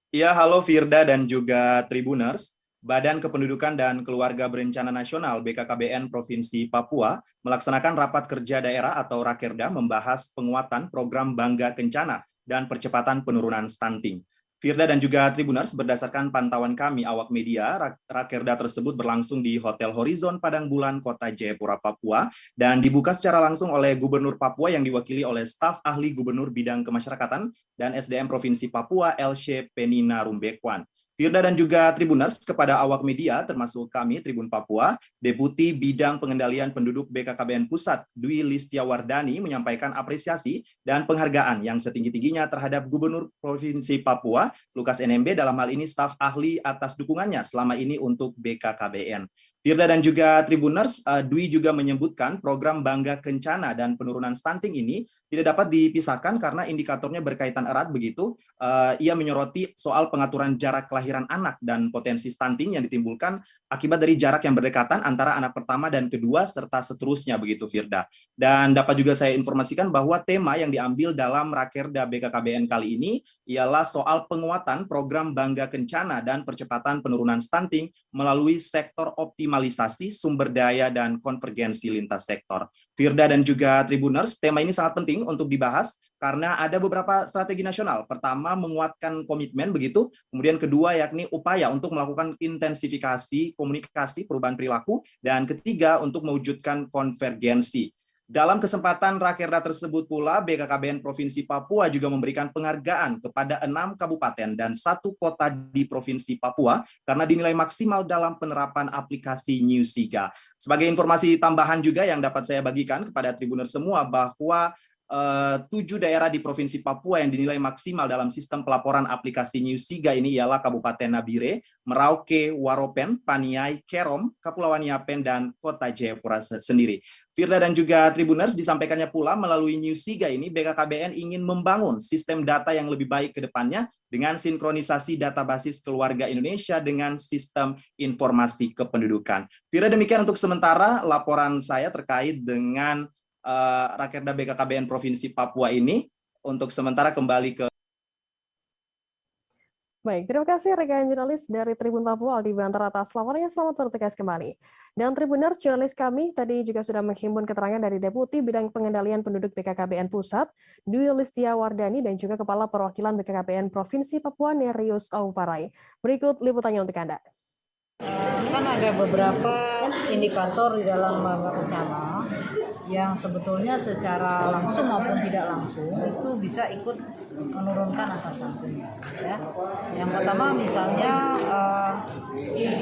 Ya, halo Firda dan juga Tribuners. Badan Kependudukan dan Keluarga Berencana Nasional BKKBN Provinsi Papua melaksanakan rapat kerja daerah atau Rakerda membahas penguatan program Bangga Kencana dan percepatan penurunan stunting. Firda dan juga Tribuners, berdasarkan pantauan kami awak media, Rakerda tersebut berlangsung di Hotel Horizon Padang Bulan, Kota Jayapura, Papua, dan dibuka secara langsung oleh Gubernur Papua yang diwakili oleh staf ahli Gubernur Bidang Kemasyarakatan dan SDM Provinsi Papua, LC Penina Rumbekwan. Firda dan juga Tribuners, kepada awak media, termasuk kami, Tribun Papua, Deputi Bidang Pengendalian Penduduk BKKBN Pusat, Dwi Listiawardani, menyampaikan apresiasi dan penghargaan yang setinggi-tingginya terhadap Gubernur Provinsi Papua, Lukas NMB, dalam hal ini staf ahli atas dukungannya selama ini untuk BKKBN. Firda dan juga Tribuners, Dwi juga menyebutkan program Bangga Kencana dan penurunan stunting ini tidak dapat dipisahkan karena indikatornya berkaitan erat begitu. Ia menyoroti soal pengaturan jarak kelahiran anak dan potensi stunting yang ditimbulkan akibat dari jarak yang berdekatan antara anak pertama dan kedua serta seterusnya begitu, Firda. Dan dapat juga saya informasikan bahwa tema yang diambil dalam Rakerda BKKBN kali ini ialah soal penguatan program Bangga Kencana dan percepatan penurunan stunting melalui sektor optimalisasi sumber daya dan konvergensi lintas sektor. Firda dan juga Tribuners, tema ini sangat penting untuk dibahas karena ada beberapa strategi nasional. Pertama, menguatkan komitmen begitu. Kemudian kedua, yakni upaya untuk melakukan intensifikasi komunikasi perubahan perilaku. Dan ketiga, untuk mewujudkan konvergensi. Dalam kesempatan Rakerda tersebut pula, BKKBN Provinsi Papua juga memberikan penghargaan kepada 6 kabupaten dan 1 kota di Provinsi Papua karena dinilai maksimal dalam penerapan aplikasi New Siga. Sebagai informasi tambahan juga yang dapat saya bagikan kepada Tribuner semua bahwa 7 daerah di Provinsi Papua yang dinilai maksimal dalam sistem pelaporan aplikasi New Siga ini ialah Kabupaten Nabire, Merauke, Waropen, Paniai, Kerom, Kepulauan Yapen, dan Kota Jayapura sendiri. Firda dan juga Tribuners, disampaikannya pula melalui New Siga ini BKKBN ingin membangun sistem data yang lebih baik ke depannya dengan sinkronisasi data basis keluarga Indonesia dengan sistem informasi kependudukan. Firda, demikian untuk sementara laporan saya terkait dengan Rakerda BKKBN Provinsi Papua ini. Untuk sementara kembali ke... Baik, terima kasih rekan jurnalis dari Tribun Papua Aldi Bantara atas laporannya. Selamat bertugas kembali. Dan Tribuners, jurnalis kami tadi juga sudah menghimpun keterangan dari Deputi Bidang Pengendalian Penduduk BKKBN Pusat, Dwi Listiawardani, dan juga Kepala Perwakilan BKKBN Provinsi Papua, Nerius Auparai. Berikut liputannya untuk Anda. Kan ada beberapa indikator di dalam Bangga Kencana yang sebetulnya secara langsung maupun tidak langsung itu bisa ikut menurunkan angka stunting. Ya. Yang pertama misalnya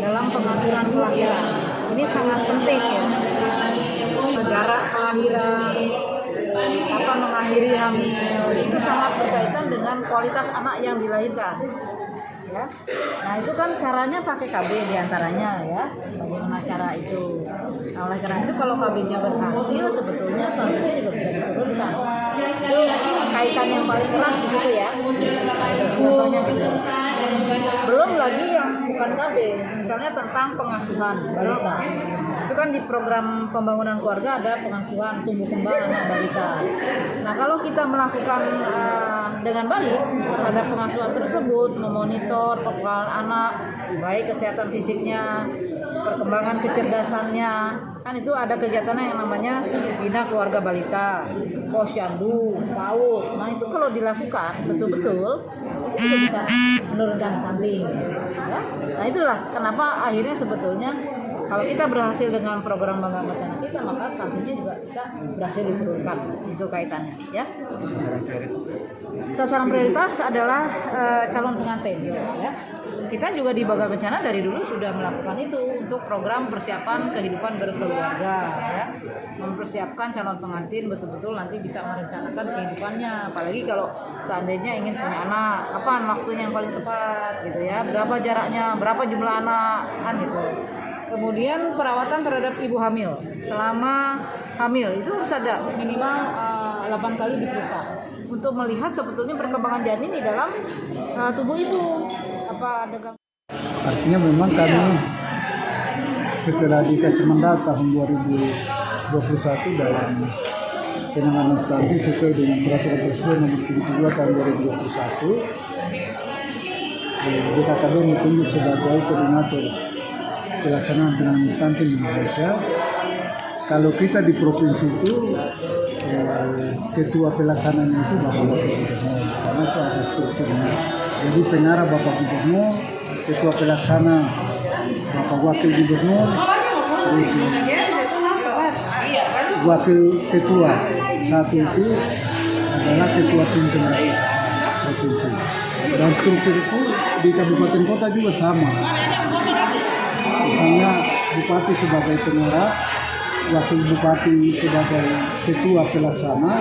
dalam pengaturan kelahiran, ini sangat penting ya. Jarak kelahiran, kapan mengakhiri hamil, itu sangat berkaitan dengan kualitas anak yang dilahirkan. Ya. Nah itu kan caranya pakai KB diantaranya ya, bagaimana cara itu. Nah, oleh karena itu kalau KB-nya berhasil sebetulnya stuntingnya juga bisa diturunkan. Itu kaitan yang paling erat di situ ya. Contohnya gitu. Belum lagi yang bukan KB, misalnya tentang pengasuhan balita. Itu kan di program pembangunan keluarga ada pengasuhan tumbuh kembang anak balita. Nah kalau kita melakukan dengan baik terhadap pengasuhan tersebut, memonitor perkembangan anak, baik kesehatan fisiknya, perkembangan kecerdasannya, kan itu ada kegiatan yang namanya Bina Keluarga Balita, Posyandu, PAUD. Nah itu kalau dilakukan betul-betul itu juga bisa menurunkan stunting. Ya? Nah itulah kenapa akhirnya sebetulnya kalau kita berhasil dengan program Bangga Kencana kita, maka stuntingnya juga bisa berhasil diturunkan. Itu kaitannya, ya. Sasaran prioritas adalah calon pengantin, ya. Kita juga di Bangga Kencana dari dulu sudah melakukan itu untuk program persiapan kehidupan berkeluarga, ya. Mempersiapkan calon pengantin betul-betul nanti bisa merencanakan kehidupannya. Apalagi kalau seandainya ingin punya anak, kapan waktunya yang paling tepat, gitu ya. Berapa jaraknya, berapa jumlah anak, kan gitu. Kemudian perawatan terhadap ibu hamil. Selama hamil itu harus ada minimal 8 kali diperiksa untuk melihat sebetulnya perkembangan janin di dalam tubuh ibu. Apa ada Artinya memang kami setelah dikasih mandat tahun 2021 dalam penanganan stunting sesuai dengan peraturan presiden nomor 72 tahun 2021, BKKBN ditunjuk sebagai koordinator pelaksanaan penanganan stunting di Indonesia. Kalau kita di provinsi itu ketua pelaksanaan itu Bapak Wakil Gubernur, karena itu ada strukturnya. Jadi pengarah Bapak Gubernur, Ketua Pelaksana Bapak Wakil Gubernur, terus Wakil Ketua. Satu itu adalah Ketua Tim Penggerak Provinsi. Dan struktur itu di kabupaten kota juga sama. Misalnya Bupati sebagai pengarah, Wakil Bupati sebagai Ketua Pelaksana,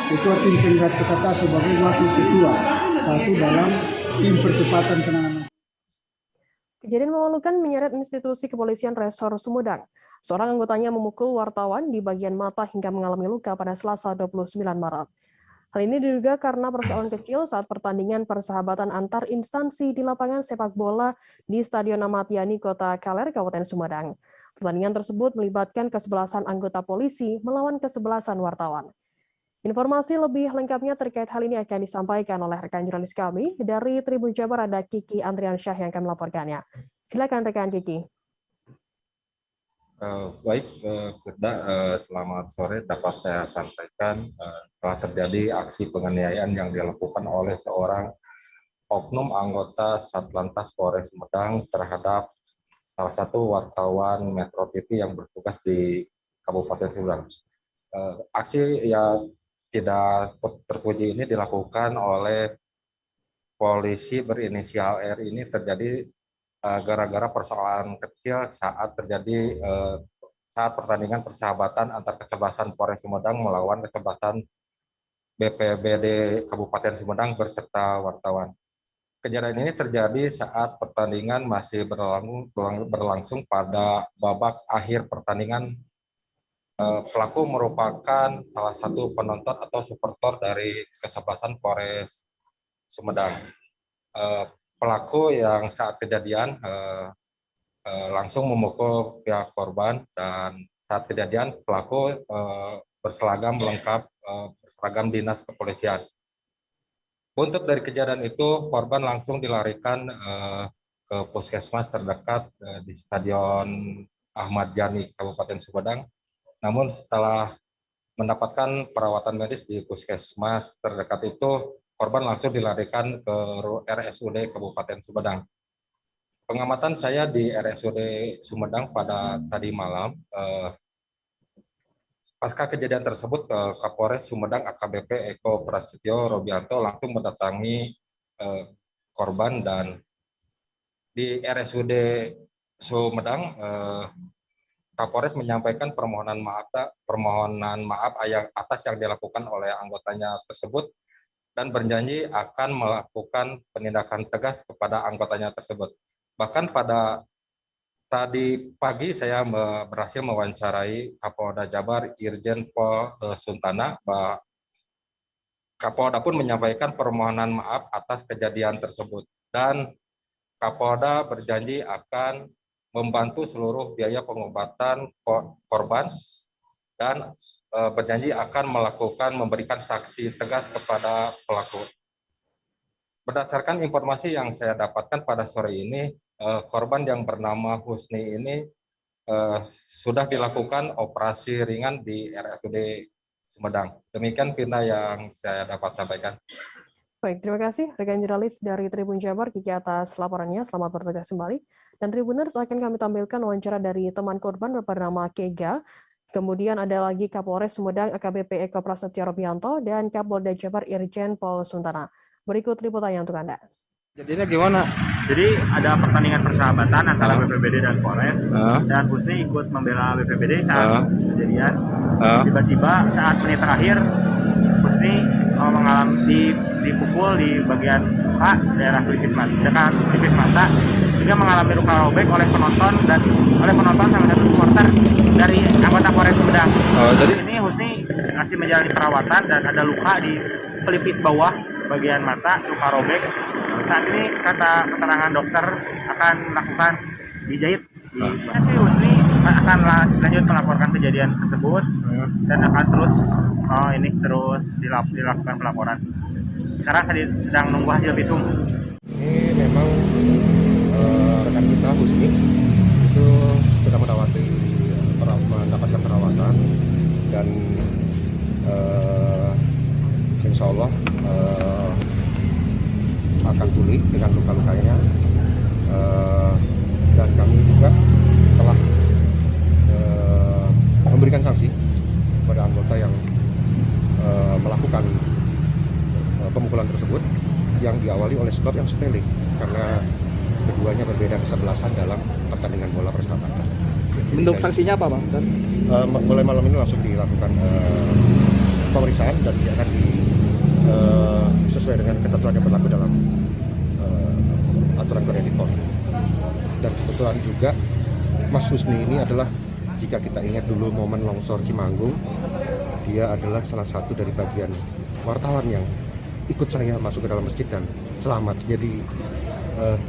Ketua Tim Penggerak Kota sebagai Wakil Ketua. Satu dalam tim percepatan penanganan. Kejadian memalukan menyeret institusi kepolisian Resor Sumedang. Seorang anggotanya memukul wartawan di bagian mata hingga mengalami luka pada Selasa 29 Maret. Hal ini diduga karena persoalan kecil saat pertandingan persahabatan antar instansi di lapangan sepak bola di Stadion Ahmad Yani, Kota Kaler, Kabupaten Sumedang. Pertandingan tersebut melibatkan kesebelasan anggota polisi melawan kesebelasan wartawan. Informasi lebih lengkapnya terkait hal ini akan disampaikan oleh rekan jurnalis kami dari Tribun Jabar, ada Kiki Andriansyah yang akan melaporkannya. Silakan rekan Kiki. Baik, Firda, selamat sore. Dapat saya sampaikan telah terjadi aksi penganiayaan yang dilakukan oleh seorang oknum anggota Satlantas Polres Sumedang terhadap salah satu wartawan Metro TV yang bertugas di Kabupaten Sumedang. Aksi yang tidak terpuji ini dilakukan oleh polisi berinisial R ini terjadi gara-gara persoalan kecil saat saat pertandingan persahabatan antar kesebelasan Polres Sumedang melawan kesebelasan BPBD Kabupaten Sumedang berserta wartawan. Kejadian ini terjadi saat pertandingan masih berlangsung pada babak akhir pertandingan. Pelaku merupakan salah satu penonton atau supporter dari kesebelasan Polres Sumedang. Pelaku yang saat kejadian langsung memukul pihak korban, dan saat kejadian pelaku berseragam lengkap berseragam dinas kepolisian. Untuk dari kejadian itu, korban langsung dilarikan ke puskesmas terdekat di Stadion Ahmad Yani, Kabupaten Sumedang. Namun setelah mendapatkan perawatan medis di puskesmas terdekat itu, korban langsung dilarikan ke RSUD Kabupaten Sumedang. Pengamatan saya di RSUD Sumedang pada tadi malam, pasca kejadian tersebut, Kapolres Sumedang AKBP Eko Prasetyo Robianto langsung mendatangi korban, dan di RSUD Sumedang, Kapolres menyampaikan permohonan maaf atas yang dilakukan oleh anggotanya tersebut, dan berjanji akan melakukan penindakan tegas kepada anggotanya tersebut. Bahkan pada tadi pagi saya berhasil mewawancarai Kapolda Jabar Irjen Pol Suntana. Kapolda pun menyampaikan permohonan maaf atas kejadian tersebut, dan Kapolda berjanji akan membantu seluruh biaya pengobatan korban, dan berjanji akan memberikan saksi tegas kepada pelaku. Berdasarkan informasi yang saya dapatkan pada sore ini, korban yang bernama Husni ini sudah dilakukan operasi ringan di RSUD Sumedang. Demikian Firna yang saya dapat sampaikan. Baik, terima kasih rekan jurnalis dari Tribun Jabar Kiki atas laporannya. Selamat bertugas kembali. Dan Tribuners, akan kami tampilkan wawancara dari teman korban bernama Kega. Kemudian ada lagi Kapolres Sumedang AKBP Eko Prasetyo Robianto dan Kapolda Jabar Irjen Pol Suntana. Berikut liputannya untuk Anda. Jadinya gimana? Jadi ada pertandingan persahabatan antara BPBD dan Polres, dan Husni ikut membela BPBD saat kejadian. Tiba-tiba saat menit terakhir, Husni mengalami dipukul di bagian muka daerah pelipis mata, hingga mengalami luka robek oleh penonton sama satu supporter dari anggota Polres Sumedang. Jadi ini Husni masih menjalani perawatan dan ada luka di pelipis bawah bagian mata, luka robek. Saat ini kata keterangan dokter akan melakukan dijahit. Nanti Husni akan lanjut melaporkan kejadian tersebut dan akan terus dilakukan pelaporan. Sekarang sedang nunggu hasil visum. Ini memang rekan kita Husni itu sudah mendapatkan perawatan, dan insya Allah akan dinyatakan pulih dengan luka-lukanya, dan kami juga telah memberikan sanksi kepada anggota yang melakukan pemukulan tersebut yang diawali oleh sebab yang sepele karena keduanya berbeda kesebelasan dalam pertandingan bola persahabatan. Bentuk sanksinya apa, Bang? Mulai malam ini langsung dilakukan pemeriksaan dan dia akan sesuai dengan ketentuan yang berlaku dalam aturan kode etik Polri. Dan kebetulan juga Mas Husni ini adalah, jika kita ingat dulu momen longsor Cimanggung, dia adalah salah satu dari bagian wartawan yang ikut saya masuk ke dalam masjid dan selamat. Jadi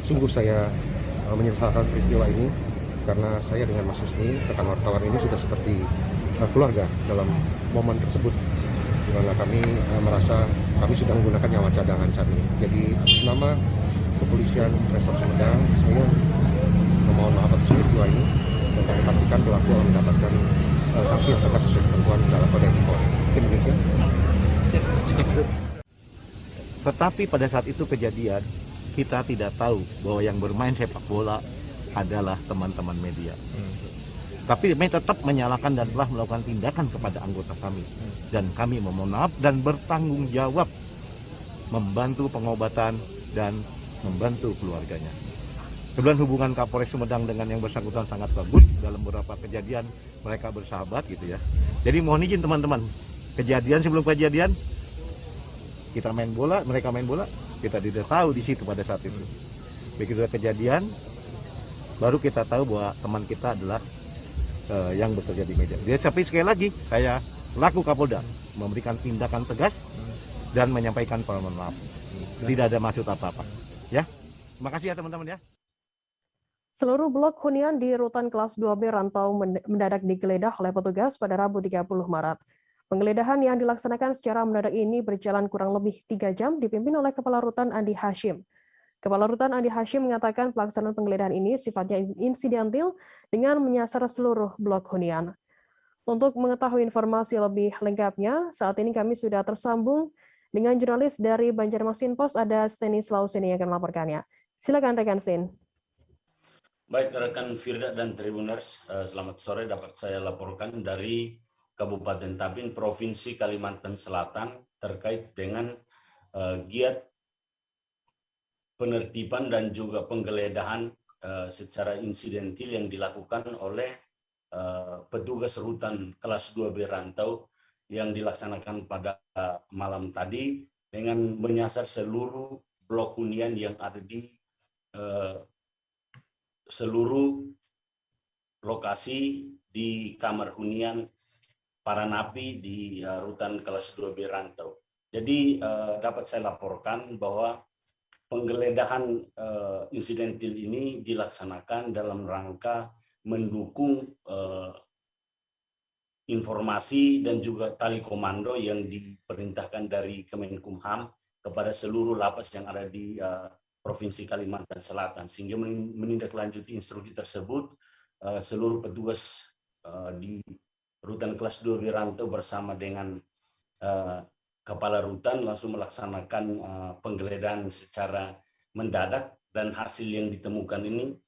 sungguh saya menyesalkan peristiwa ini karena saya dengan Mas Husni, rekan wartawan ini sudah seperti keluarga dalam momen tersebut, di mana kami merasa kami sudah menggunakan nyawa cadangan saat ini. Jadi nama Kepolisian Resort Sumedang, saya memohon maaf atas peristiwa ini dan kami pastikan pelaku akan mendapatkan sanksi yang tegas sesuai ketentuan dalam kode etik Polri. Mungkin demikian. Tetapi pada saat itu kejadian, kita tidak tahu bahwa yang bermain sepak bola adalah teman-teman media. Tapi kami tetap menyalahkan dan telah melakukan tindakan kepada anggota kami. Dan kami memohon maaf dan bertanggung jawab membantu pengobatan dan membantu keluarganya. Kemudian hubungan Kapolres Sumedang dengan yang bersangkutan sangat bagus. Dalam beberapa kejadian mereka bersahabat gitu ya. Jadi mohon izin teman-teman, kejadian sebelum kejadian kita main bola, mereka main bola, kita tidak tahu di situ pada saat itu. Begitu kejadian, baru kita tahu bahwa teman kita adalah yang bekerja di media. Jadi tapi sekali lagi saya laku Kapolda memberikan tindakan tegas dan menyampaikan permohonan maaf. Tidak ada maksud apa-apa. Ya, terima kasih ya teman-teman ya. Seluruh blok hunian di rutan kelas 2B Rantau mendadak digeledah oleh petugas pada Rabu 30 Maret. Penggeledahan yang dilaksanakan secara mendadak ini berjalan kurang lebih 3 jam dipimpin oleh Kepala Rutan Andi Hashim. Kepala Rutan Andi Hashim mengatakan pelaksanaan penggeledahan ini sifatnya insidentil dengan menyasar seluruh blok hunian. Untuk mengetahui informasi lebih lengkapnya, saat ini kami sudah tersambung dengan jurnalis dari Banjarmasin Post, ada Stanislaus ini yang akan melaporkannya. Silakan rekan Stin. Baik rekan Firda dan Tribuners, selamat sore, dapat saya laporkan dari Kabupaten Tapin, Provinsi Kalimantan Selatan terkait dengan giat penertiban dan juga penggeledahan secara insidentil yang dilakukan oleh petugas rutan kelas 2B Rantau yang dilaksanakan pada malam tadi dengan menyasar seluruh blok hunian yang ada di seluruh lokasi di kamar hunian para napi di rutan kelas 2B Rantau. Jadi dapat saya laporkan bahwa penggeledahan insidentil ini dilaksanakan dalam rangka mendukung informasi dan juga tali komando yang diperintahkan dari Kemenkumham kepada seluruh lapas yang ada di Provinsi Kalimantan Selatan, sehingga menindaklanjuti instruksi tersebut seluruh petugas di rutan kelas 2B Rantau bersama dengan Kepala Rutan langsung melaksanakan penggeledahan secara mendadak, dan hasil yang ditemukan ini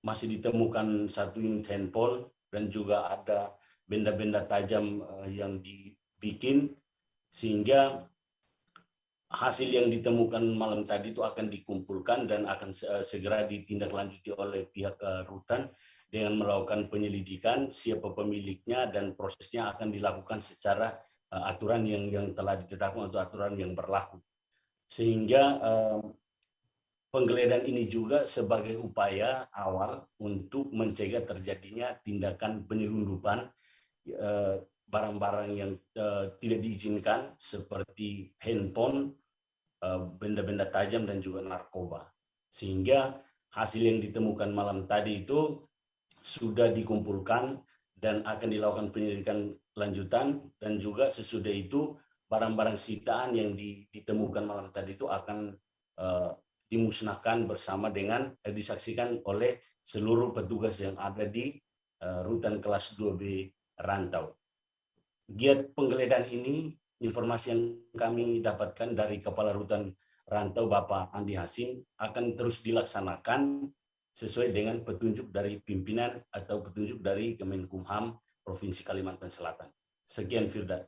masih ditemukan 1 unit handphone dan juga ada benda-benda tajam yang dibikin, sehingga hasil yang ditemukan malam tadi itu akan dikumpulkan dan akan segera ditindaklanjuti oleh pihak rutan dengan melakukan penyelidikan siapa pemiliknya, dan prosesnya akan dilakukan secara aturan yang telah ditetapkan atau aturan yang berlaku. Sehingga penggeledahan ini juga sebagai upaya awal untuk mencegah terjadinya tindakan penyelundupan barang-barang yang tidak diizinkan seperti handphone, benda-benda tajam dan juga narkoba. Sehingga hasil yang ditemukan malam tadi itu sudah dikumpulkan dan akan dilakukan penyelidikan lanjutan, dan juga sesudah itu barang-barang sitaan yang ditemukan malam tadi itu akan dimusnahkan bersama dengan disaksikan oleh seluruh petugas yang ada di rutan kelas 2B Rantau. Giat penggeledahan ini, informasi yang kami dapatkan dari Kepala Rutan rantau Bapak Andi Hasim akan terus dilaksanakan sesuai dengan petunjuk dari pimpinan atau petunjuk dari Kemenkumham Provinsi Kalimantan Selatan. Sekian, Firda.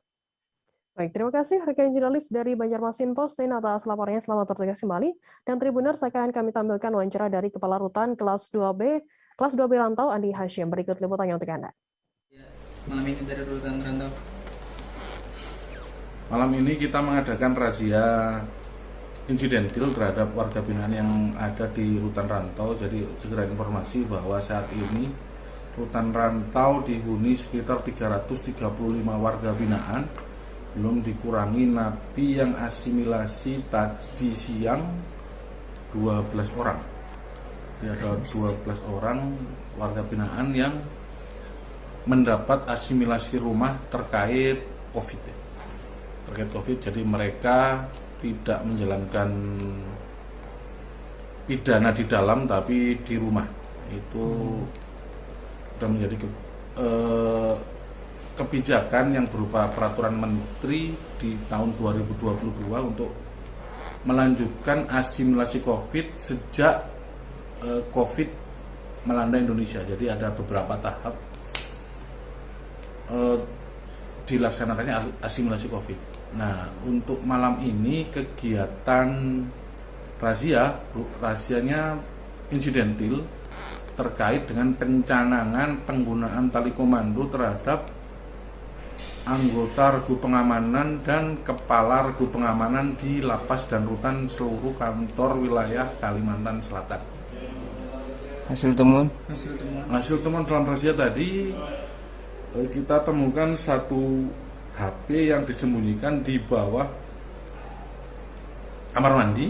Baik, terima kasih rekan jurnalis dari Banjarmasin Posten atas laporannya. Selamat bertugas kembali. Dan Tribuners, akan kami tampilkan wawancara dari Kepala Rutan kelas 2B Rantau Andi Hasyim. Berikut liputannya untuk Anda. Malam ini dari Rutan Rantau. Malam ini kita mengadakan razia insidentil terhadap warga binaan yang ada di Rutan Rantau. Jadi segera informasi bahwa saat ini Rutan Rantau dihuni sekitar 335 warga binaan, belum dikurangi napi yang asimilasi tadi siang 12 orang. Jadi ada 12 orang warga binaan yang mendapat asimilasi rumah terkait COVID. Terkait COVID, jadi mereka tidak menjalankan pidana di dalam tapi di rumah. Itu sudah menjadi kebijakan yang berupa peraturan menteri di tahun 2022 untuk melanjutkan asimilasi COVID sejak COVID melanda Indonesia. Jadi ada beberapa tahap dilaksanakannya asimilasi COVID. Nah, untuk malam ini kegiatan razianya insidentil terkait dengan pencanangan penggunaan tali komando terhadap anggota regu pengamanan dan kepala regu pengamanan di lapas dan rutan seluruh kantor wilayah Kalimantan Selatan. Hasil temuan dalam razia tadi kita temukan satu HP yang disembunyikan di bawah kamar mandi.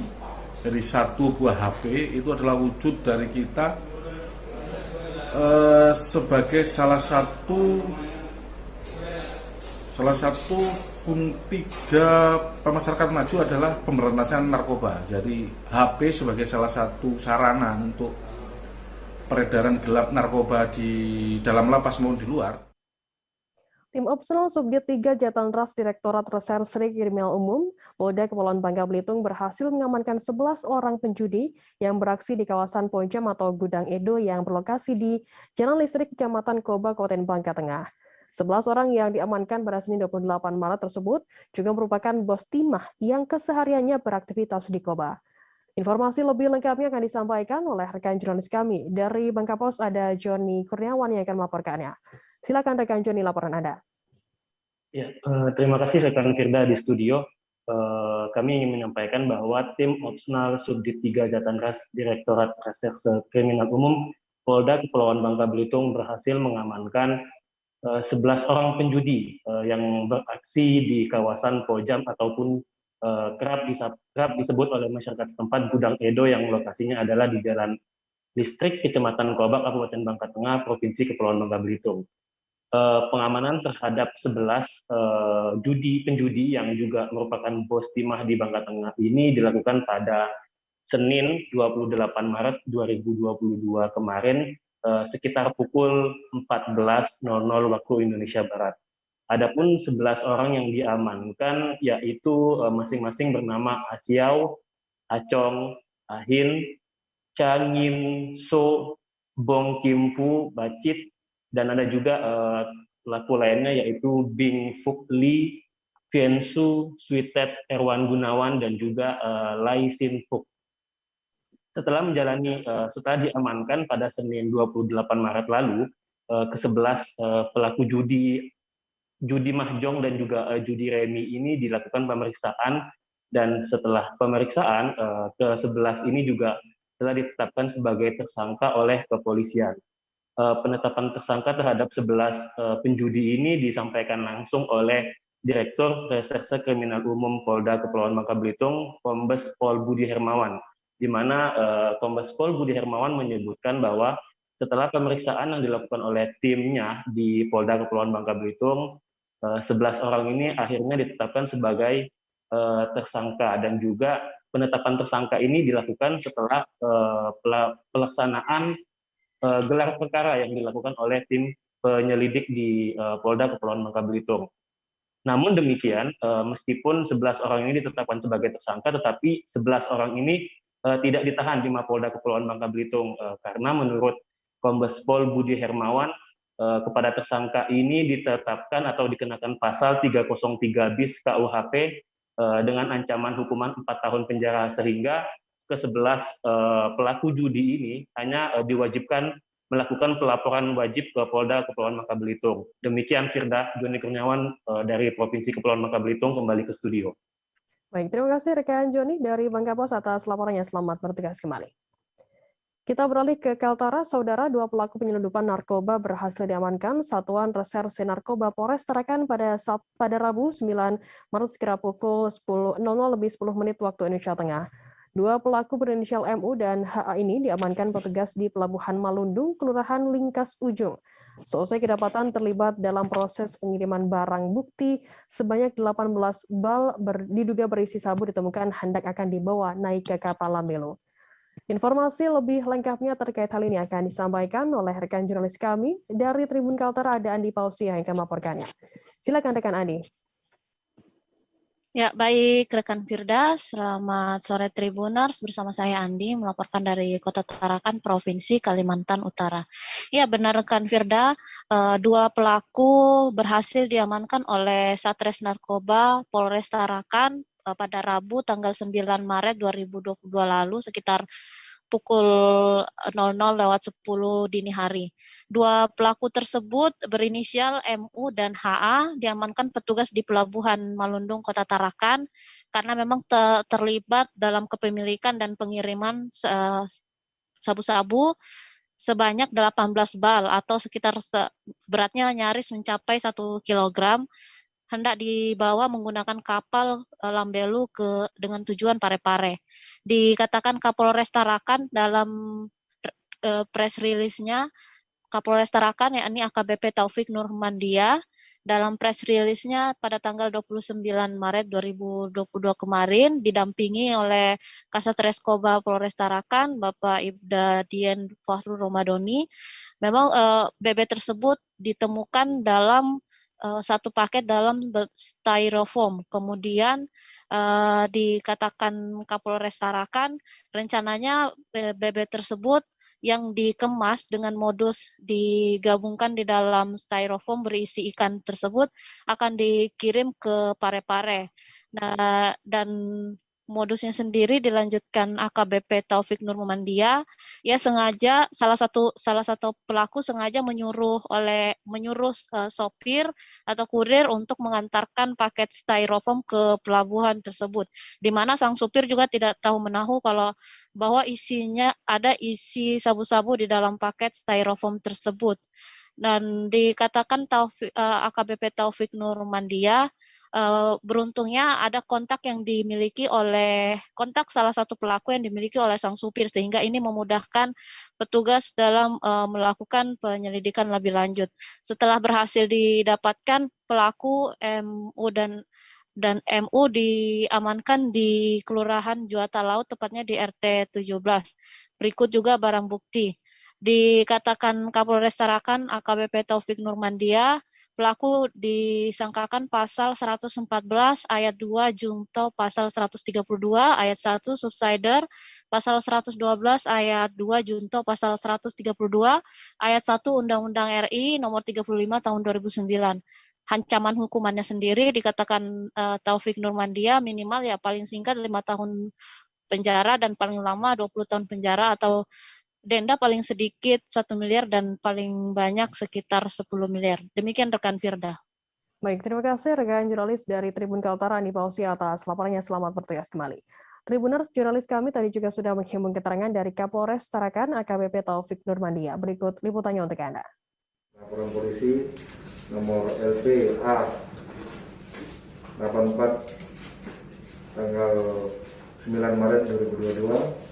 Dari satu buah HP itu adalah wujud dari kita sebagai salah satu tiga masyarakat maju adalah pemberantasan narkoba. Jadi HP sebagai salah satu sarana untuk peredaran gelap narkoba di dalam lapas maupun di luar. Tim Opsenal Subdit 3 Jatanras Direktorat Reserse Kriminal Umum Polda Kepulauan Bangka Belitung berhasil mengamankan 11 orang penjudi yang beraksi di kawasan Pojam atau Gudang Edo yang berlokasi di Jalan Listrik Kecamatan Koba, Kabupaten Bangka Tengah. 11 orang yang diamankan pada Senin 28 Maret tersebut juga merupakan bos timah yang kesehariannya beraktivitas di Koba. Informasi lebih lengkapnya akan disampaikan oleh rekan jurnalis kami. Dari Bangka Pos ada Joni Kurniawan yang akan melaporkannya. Silakan rekan Joni, laporan Anda. Ya, terima kasih rekan Firda di studio. Kami ingin menyampaikan bahwa tim Opsenal Subdit 3 Jatanras Direktorat Reserse Kriminal Umum Polda Kepulauan Bangka Belitung berhasil mengamankan 11 orang penjudi yang beraksi di kawasan Pojam ataupun kerap disebut oleh masyarakat setempat Gudang Edo yang lokasinya adalah di Jalan Listrik Kecamatan Koba, Kabupaten Bangka Tengah, Provinsi Kepulauan Bangka Belitung. Pengamanan terhadap 11 penjudi yang juga merupakan bos timah di Bangka Tengah ini dilakukan pada Senin 28 Maret 2022 kemarin sekitar pukul 14.00 waktu Indonesia Barat. Adapun 11 orang yang diamankan yaitu masing-masing bernama Asiau, Acong, Ahin, Changim, So, Bong Kimpu, Bacit, dan ada juga pelaku lainnya yaitu Bing Fuk Lee, Fiensu, Switet, Erwan Gunawan, dan juga Lai Sin Fuk. Setelah diamankan pada Senin 28 Maret lalu, ke-11 pelaku judi mahjong dan juga judi remi ini dilakukan pemeriksaan, dan setelah pemeriksaan ke-11 ini juga telah ditetapkan sebagai tersangka oleh kepolisian. Penetapan tersangka terhadap 11 penjudi ini disampaikan langsung oleh Direktur Reserse Kriminal Umum Polda Kepulauan Bangka Belitung, Kombes Pol Budi Hermawan, di mana Kombes Pol Budi Hermawan menyebutkan bahwa setelah pemeriksaan yang dilakukan oleh timnya di Polda Kepulauan Bangka Belitung, 11 orang ini akhirnya ditetapkan sebagai tersangka, dan juga penetapan tersangka ini dilakukan setelah pelaksanaan gelar perkara yang dilakukan oleh tim penyelidik di Polda Kepulauan Bangka Belitung. Namun demikian, meskipun 11 orang ini ditetapkan sebagai tersangka, tetapi 11 orang ini tidak ditahan di Mapolda Kepulauan Bangka Belitung karena menurut Kombes Pol Budi Hermawan, kepada tersangka ini ditetapkan atau dikenakan pasal 303 bis KUHP dengan ancaman hukuman 4 tahun penjara, sehingga ke-11 pelaku judi ini hanya diwajibkan melakukan pelaporan wajib ke Polda Kepulauan Bangka Belitung. Demikian Firda, Joni Kurniawan dari Provinsi Kepulauan Bangka Belitung kembali ke studio. Baik, terima kasih rekan Joni dari Bangka Pos atas laporannya. Selamat bertugas kembali. Kita beralih ke Kaltara, saudara. 2 pelaku penyelundupan narkoba berhasil diamankan Satuan Reserse Narkoba Polres Tarakan pada Rabu 9 Maret sekira pukul 10.00 lebih 10 menit waktu Indonesia Tengah. 2 pelaku berinisial MU dan HA ini diamankan petugas di Pelabuhan Malundung, Kelurahan Lingkas Ujung. Seusai kedapatan terlibat dalam proses pengiriman barang bukti, sebanyak 18 bal diduga berisi sabu ditemukan hendak akan dibawa naik ke kapal Lambelu. Informasi lebih lengkapnya terkait hal ini akan disampaikan oleh rekan jurnalis kami dari Tribun Kaltara, ada Andi Pausi yang akan melaporkannya. Silakan rekan Andi. Ya, baik rekan Firda, selamat sore Tribuners, bersama saya Andi melaporkan dari Kota Tarakan, Provinsi Kalimantan Utara. Ya, benar rekan Firda, 2 pelaku berhasil diamankan oleh Satres Narkoba Polres Tarakan pada Rabu tanggal 9 Maret 2022 lalu sekitar pukul 00:10 dini hari. 2 pelaku tersebut berinisial MU dan HA diamankan petugas di Pelabuhan Malundung Kota Tarakan karena memang terlibat dalam kepemilikan dan pengiriman sabu-sabu sebanyak 18 bal atau sekitar beratnya nyaris mencapai 1 kilogram hendak dibawa menggunakan kapal Lambelu dengan tujuan Parepare. Dikatakan Kapolres Tarakan dalam press release-nya, Kapolres Tarakan yakni AKBP Taufik Nurmandia dalam press release-nya pada tanggal 29 Maret 2022 kemarin didampingi oleh Kasat Reskoba Polres Tarakan Bapak Ibda Dien Fahru Romadoni. Memang BB tersebut ditemukan dalam satu paket dalam styrofoam. Kemudian dikatakan Kapolres Tarakan rencananya BB tersebut yang dikemas dengan modus digabungkan di dalam styrofoam berisi ikan tersebut akan dikirim ke Parepare. Nah, dan modusnya sendiri dilanjutkan AKBP Taufik Nurmandia, ya sengaja salah satu pelaku sengaja menyuruh sopir atau kurir untuk mengantarkan paket styrofoam ke pelabuhan tersebut, di mana sang supir juga tidak tahu menahu bahwa isinya ada isi sabu-sabu di dalam paket styrofoam tersebut. Dan dikatakan AKBP Taufik Nurmandia, beruntungnya ada kontak salah satu pelaku yang dimiliki oleh sang supir, sehingga ini memudahkan petugas dalam melakukan penyelidikan lebih lanjut. Setelah berhasil didapatkan, pelaku MU dan MU diamankan di Kelurahan Juata Laut, tepatnya di RT 17. Berikut juga barang bukti. Dikatakan Kapolres Tarakan AKBP Taufik Nurmandia, pelaku disangkakan pasal 114 ayat 2 junto pasal 132 ayat 1 subsider, pasal 112 ayat 2 junto pasal 132 ayat 1 Undang-Undang RI nomor 35 tahun 2009. Ancaman hukumannya sendiri dikatakan Taufik Nurmandia minimal ya paling singkat 5 tahun penjara dan paling lama 20 tahun penjara atau denda paling sedikit 1 miliar dan paling banyak sekitar 10 miliar. Demikian rekan Firda. Baik, terima kasih rekan jurnalis dari Tribun Kaltara Andi Pausi atas laporannya. Selamat bertugas kembali. Tribuners, jurnalis kami tadi juga sudah menghimpun keterangan dari Kapolres Tarakan AKBP Taufik Nurmandia. Berikut liputannya untuk Anda. Laporan polisi nomor LPA 84 tanggal 9 Maret 2022,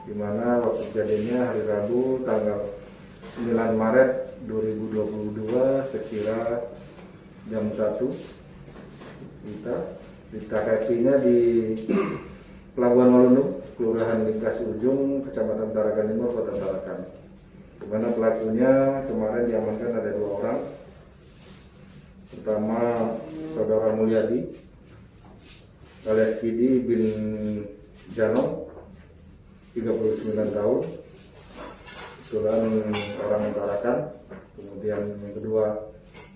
di mana waktu kejadiannya hari Rabu tanggal 9 Maret 2022 sekira jam 1. Kita KFC-nya di Pelabuhan Malundung, Kelurahan Lingkas Ujung, Kecamatan Tarakan Timur, Kota Tarakan. Di mana pelakunya kemarin diamankan ada 2 orang. Pertama, Saudara Mulyadi alias Kidi bin Jano, 39 tahun, kebetulan orang Tarakan. Kemudian yang kedua,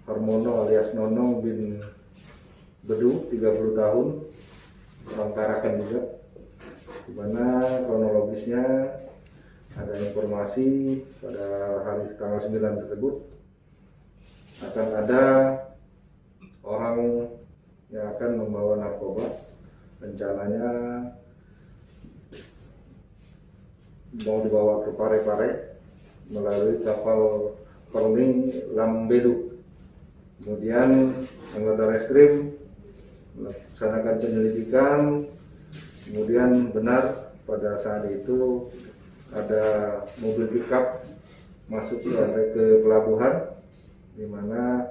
Harmono alias Nono bin Bedu, 30 tahun, orang Tarakan juga. Di mana kronologisnya ada informasi pada hari tanggal 9 tersebut akan ada orang yang akan membawa narkoba, rencananya mau dibawa ke Parepare melalui kapal Perming Lambedu. Kemudian anggota reskrim melaksanakan penyelidikan, kemudian benar pada saat itu ada mobil pickup masuk ke pelabuhan, di mana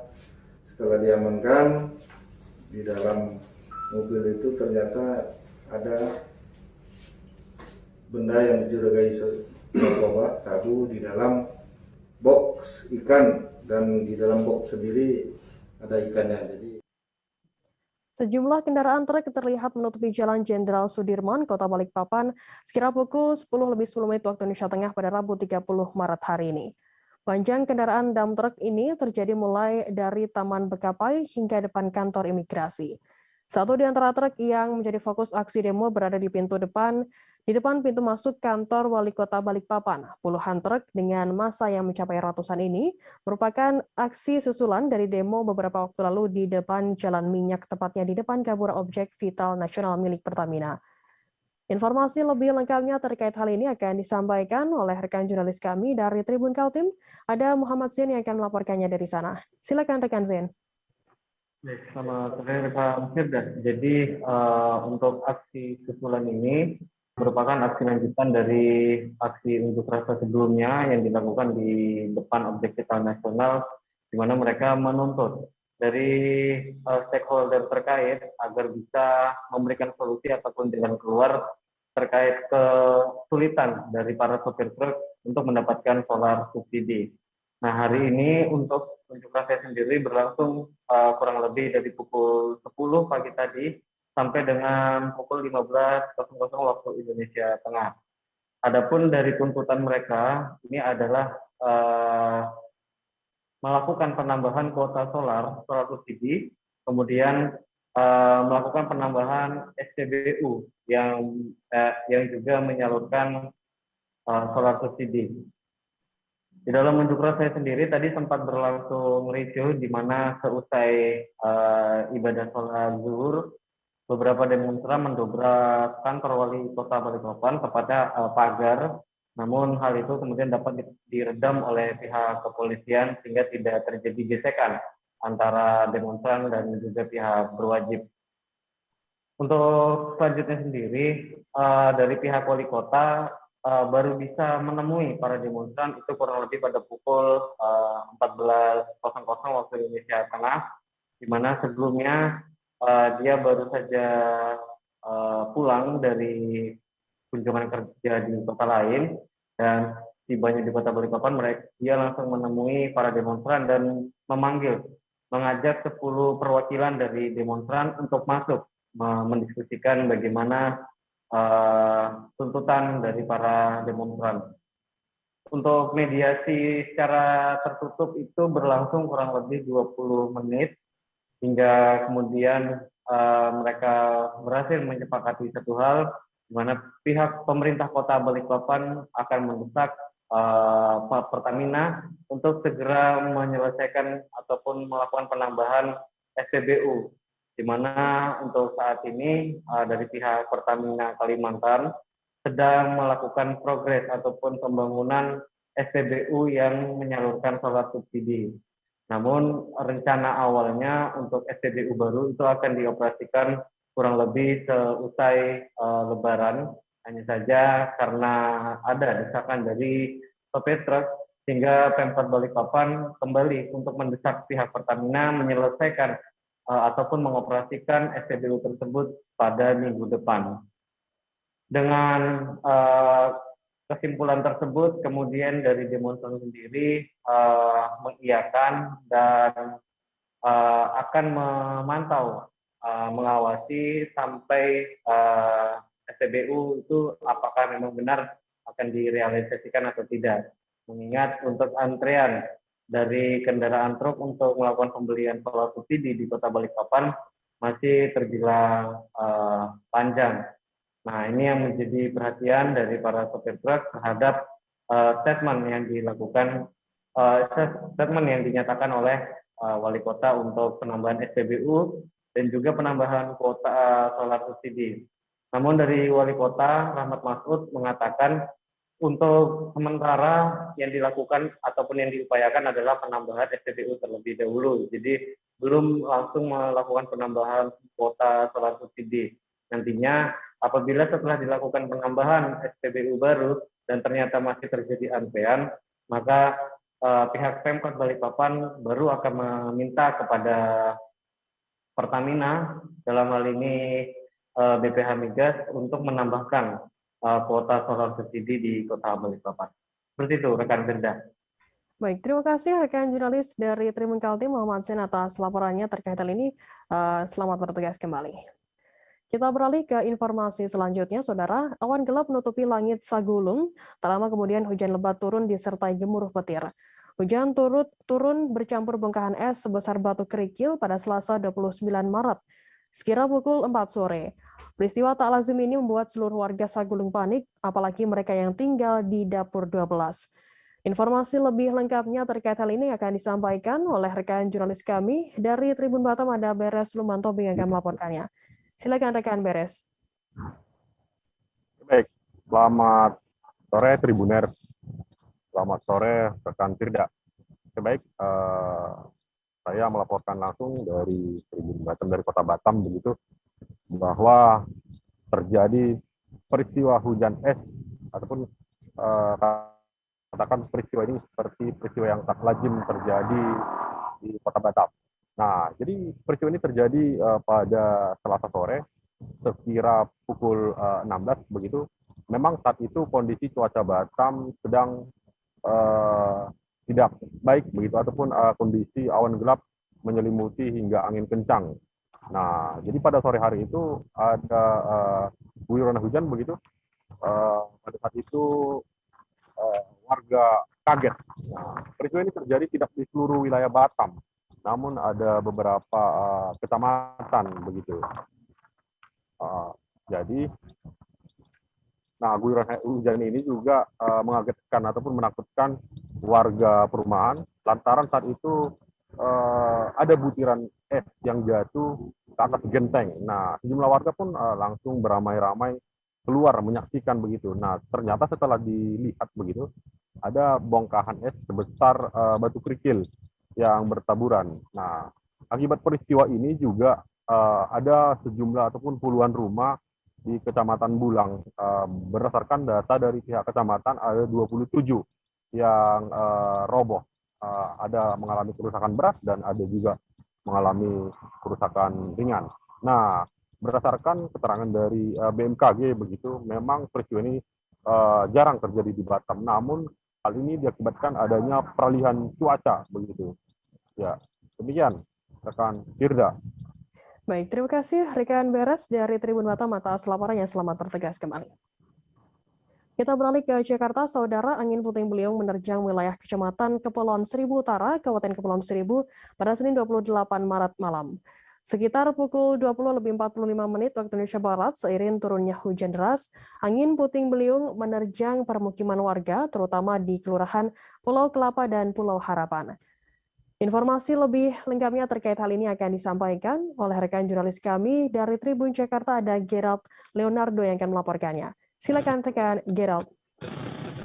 setelah diamankan di dalam mobil itu ternyata ada benda yang dicurigai narkoba, sabu, di dalam box ikan, dan di dalam box sendiri ada ikannya. Jadi sejumlah kendaraan truk terlihat menutupi Jalan Jenderal Sudirman, Kota Balikpapan, sekira pukul 10:10 waktu Indonesia Tengah pada Rabu 30 Maret hari ini. Panjang kendaraan dump truck ini terjadi mulai dari Taman Bekapai hingga depan kantor imigrasi. Satu di antara truk yang menjadi fokus aksi demo berada di depan pintu masuk kantor Wali Kota Balikpapan. Puluhan truk dengan massa yang mencapai ratusan ini merupakan aksi susulan dari demo beberapa waktu lalu di depan Jalan Minyak, tepatnya di depan Gapura Objek Vital Nasional milik Pertamina. Informasi lebih lengkapnya terkait hal ini akan disampaikan oleh rekan jurnalis kami dari Tribun Kaltim. Ada Muhammad Zain yang akan melaporkannya dari sana. Silakan rekan Zain. Baik, selamat sore rekan Firda. Jadi untuk aksi susulan ini merupakan aksi lanjutan dari aksi unjuk rasa sebelumnya yang dilakukan di depan Objek Vital Nasional, di mana mereka menuntut dari stakeholder terkait agar bisa memberikan solusi ataupun jalan keluar terkait kesulitan dari para sopir truk untuk mendapatkan solar subsidi. Nah, hari ini untuk unjuk rasa sendiri berlangsung kurang lebih dari pukul 10 pagi tadi sampai dengan pukul 15.00 waktu Indonesia Tengah. Adapun dari tuntutan mereka ini adalah melakukan penambahan kuota solar subsidi, kemudian melakukan penambahan SPBU yang juga menyalurkan solar subsidi. Di dalam unjuk rasa sendiri tadi sempat berlangsung ricuh, di mana seusai ibadah sholat zuhur, beberapa demonstran mendobrak kantor Wali Kota Balikpapan, tepatnya pagar. Namun hal itu kemudian dapat diredam oleh pihak kepolisian sehingga tidak terjadi gesekan antara demonstran dan juga pihak berwajib. Untuk selanjutnya sendiri, dari pihak Wali Kota baru bisa menemui para demonstran itu kurang lebih pada pukul 14.00 waktu Indonesia Tengah, di mana sebelumnya dia baru saja pulang dari kunjungan kerja di kota lain, dan tibanya di Kota Balikpapan dia langsung menemui para demonstran dan mengajak 10 perwakilan dari demonstran untuk masuk mendiskusikan bagaimana tuntutan dari para demonstran. Untuk mediasi secara tertutup itu berlangsung kurang lebih 20 menit, hingga kemudian mereka berhasil menyepakati satu hal, di mana pihak pemerintah Kota Balikpapan akan mendesak Pertamina untuk segera menyelesaikan ataupun melakukan penambahan SPBU, di mana untuk saat ini dari pihak Pertamina Kalimantan sedang melakukan progres ataupun pembangunan SPBU yang menyalurkan solar subsidi. Namun rencana awalnya untuk SPBU baru itu akan dioperasikan kurang lebih seusai Lebaran. Hanya saja karena ada desakan dari sopir truk, sehingga Pemkot Balikpapan kembali untuk mendesak pihak Pertamina menyelesaikan ataupun mengoperasikan SPBU tersebut pada minggu depan. Dengan kesimpulan tersebut, kemudian dari demonstran sendiri mengiyakan dan akan memantau, mengawasi sampai SPBU itu apakah memang benar akan direalisasikan atau tidak. Mengingat untuk antrean dari kendaraan truk untuk melakukan pembelian solar subsidi di Kota Balikpapan masih terbilang panjang. Nah, ini yang menjadi perhatian dari para sopir truk terhadap statement yang dilakukan, statement yang dinyatakan oleh Wali Kota untuk penambahan SPBU dan juga penambahan kuota solar subsidi. Namun dari Wali Kota Rahmat Masud mengatakan untuk sementara yang dilakukan ataupun yang diupayakan adalah penambahan SPBU terlebih dahulu. Jadi belum langsung melakukan penambahan kuota solar subsidi. Nantinya apabila setelah dilakukan penambahan SPBU baru dan ternyata masih terjadi antrean, maka pihak Pemkot Balikpapan baru akan meminta kepada Pertamina, dalam hal ini BPH Migas, untuk menambahkan kuota solar subsidi di Kota Balikpapan. Seperti itu, rekan Firda. Baik, terima kasih rekan jurnalis dari Tribun Kaltim Muhammad Sen atas laporannya terkait hal ini. Selamat bertugas kembali. Kita beralih ke informasi selanjutnya, Saudara. Awan gelap menutupi langit Sagulung, tak lama kemudian hujan lebat turun disertai gemuruh petir. Hujan turun bercampur bongkahan es sebesar batu kerikil pada Selasa 29 Maret, sekira pukul 4 sore. Peristiwa tak lazim ini membuat seluruh warga Sagulung panik, apalagi mereka yang tinggal di Dapur 12. Informasi lebih lengkapnya terkait hal ini akan disampaikan oleh rekan jurnalis kami dari Tribun Batam, ada Beres Lumanto yang akan melaporkannya. Silakan rekan Beres. Baik, selamat sore Tribuner. Selamat sore rekan Firda. Baik, saya melaporkan langsung dari Tribun Batam, dari Kota Batam begitu, bahwa terjadi peristiwa hujan es ataupun katakan peristiwa ini seperti peristiwa yang tak lazim terjadi di Kota Batam. Nah, jadi peristiwa ini terjadi pada Selasa sore sekira pukul 16 begitu. Memang saat itu kondisi cuaca Batam sedang tidak baik begitu, ataupun kondisi awan gelap menyelimuti hingga angin kencang. Nah, jadi pada sore hari itu ada guyuran hujan begitu. Pada saat itu warga kaget. Nah, peristiwa ini terjadi tidak di seluruh wilayah Batam, namun ada beberapa kecamatan begitu. Jadi, nah guyuran hujan ini juga mengagetkan ataupun menakutkan warga perumahan, lantaran saat itu ada butiran es yang jatuh ke atas genteng. Nah, sejumlah warga pun langsung beramai-ramai keluar menyaksikan begitu. Nah, ternyata setelah dilihat begitu, ada bongkahan es sebesar batu kerikil yang bertaburan. Nah, akibat peristiwa ini juga ada sejumlah ataupun puluhan rumah di Kecamatan Bulang. Berdasarkan data dari pihak kecamatan, ada 27 yang roboh. Ada mengalami kerusakan berat dan ada juga mengalami kerusakan ringan. Nah, berdasarkan keterangan dari BMKG begitu, memang peristiwa ini jarang terjadi di Batam. Namun hal ini diakibatkan adanya peralihan cuaca begitu. Ya, demikian rekan Firda. Baik, terima kasih rekan Beres dari Tribun Batam atas laporannya. Selamat bertugas kembali. Kita beralih ke Jakarta, Saudara. Angin puting beliung menerjang wilayah Kecamatan Kepulauan Seribu Utara, Kabupaten Kepulauan Seribu pada Senin 28 Maret malam. Sekitar pukul 20:45 waktu Indonesia Barat, seiring turunnya hujan deras, angin puting beliung menerjang permukiman warga, terutama di Kelurahan Pulau Kelapa dan Pulau Harapan. Informasi lebih lengkapnya terkait hal ini akan disampaikan oleh rekan jurnalis kami dari Tribun Jakarta, ada Gerald Leonardo yang akan melaporkannya. Silakan rekan Gerald.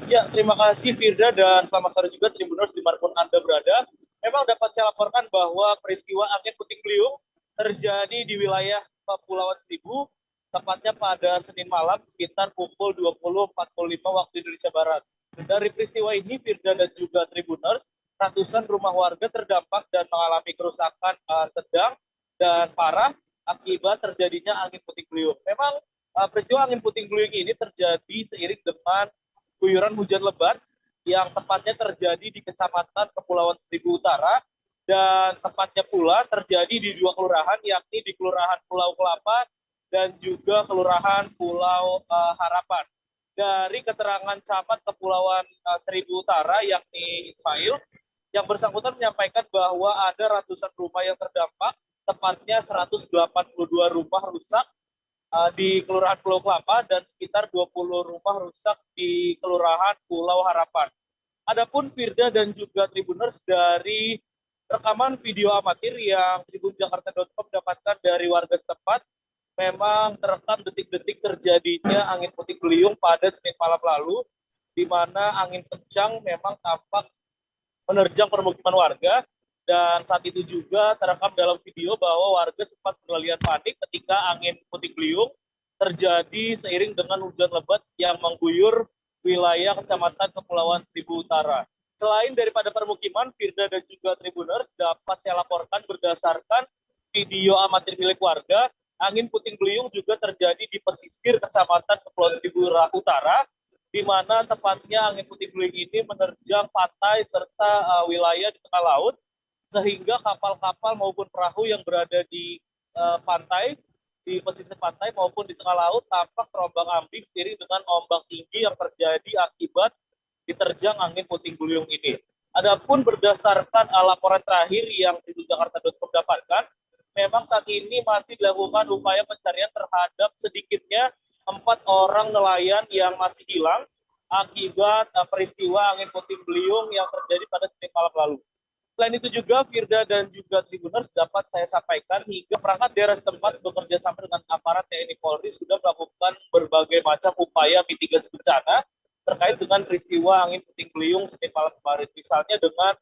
Ya, terima kasih Firda dan selamat sore juga Tribuners dimanapun Anda berada. Memang dapat saya laporkan bahwa peristiwa angin puting beliung terjadi di wilayah Kepulauan Seribu, tepatnya pada Senin malam sekitar pukul 20.45 waktu Indonesia Barat. Dari peristiwa ini, Firda dan juga Tribuners, ratusan rumah warga terdampak dan mengalami kerusakan sedang dan parah akibat terjadinya angin puting beliung. Memang peristiwa angin puting beliung ini terjadi seiring dengan guyuran hujan lebat yang tepatnya terjadi di Kecamatan Kepulauan Seribu Utara dan tepatnya pula terjadi di 2 kelurahan, yakni di Kelurahan Pulau Kelapa dan juga Kelurahan Pulau Harapan. Dari keterangan Camat Kepulauan Seribu Utara, yakni Ismail, yang bersangkutan menyampaikan bahwa ada ratusan rumah yang terdampak, tepatnya 182 rumah rusak di Kelurahan Pulau Kelapa dan sekitar 20 rumah rusak di Kelurahan Pulau Harapan. Adapun Firda dan juga Tribuners, dari rekaman video amatir yang tribunjakarta.com dapatkan dari warga setempat, memang terekam detik-detik terjadinya angin puting beliung pada Senin malam lalu, di mana angin kencang memang tampak menerjang permukiman warga, dan saat itu juga terekam dalam video bahwa warga sempat berlarian panik ketika angin puting beliung terjadi seiring dengan hujan lebat yang mengguyur wilayah Kecamatan Kepulauan Seribu Utara. Selain daripada permukiman, Firda dan juga Tribuners, dapat saya laporkan berdasarkan video amatir milik warga, angin puting beliung juga terjadi di pesisir Kecamatan Kepulauan Seribu Utara, di mana tepatnya angin puting beliung ini menerjang pantai serta wilayah di tengah laut, sehingga kapal-kapal maupun perahu yang berada di pantai, di pesisir pantai maupun di tengah laut tampak terombang-ambing seiring dengan ombak tinggi yang terjadi akibat diterjang angin puting beliung ini. Adapun berdasarkan laporan terakhir yang tribunjakarta.com dapatkan, memang saat ini masih dilakukan upaya pencarian terhadap sedikitnya 4 orang nelayan yang masih hilang akibat peristiwa angin puting beliung yang terjadi pada Senin malam lalu. Selain itu juga, Firda dan juga Tribuners, dapat saya sampaikan hingga perangkat daerah setempat bekerja sama dengan aparat TNI Polri sudah melakukan berbagai macam upaya mitigasi bencana terkait dengan peristiwa angin puting beliung Senin malam kemarin. Misalnya dengan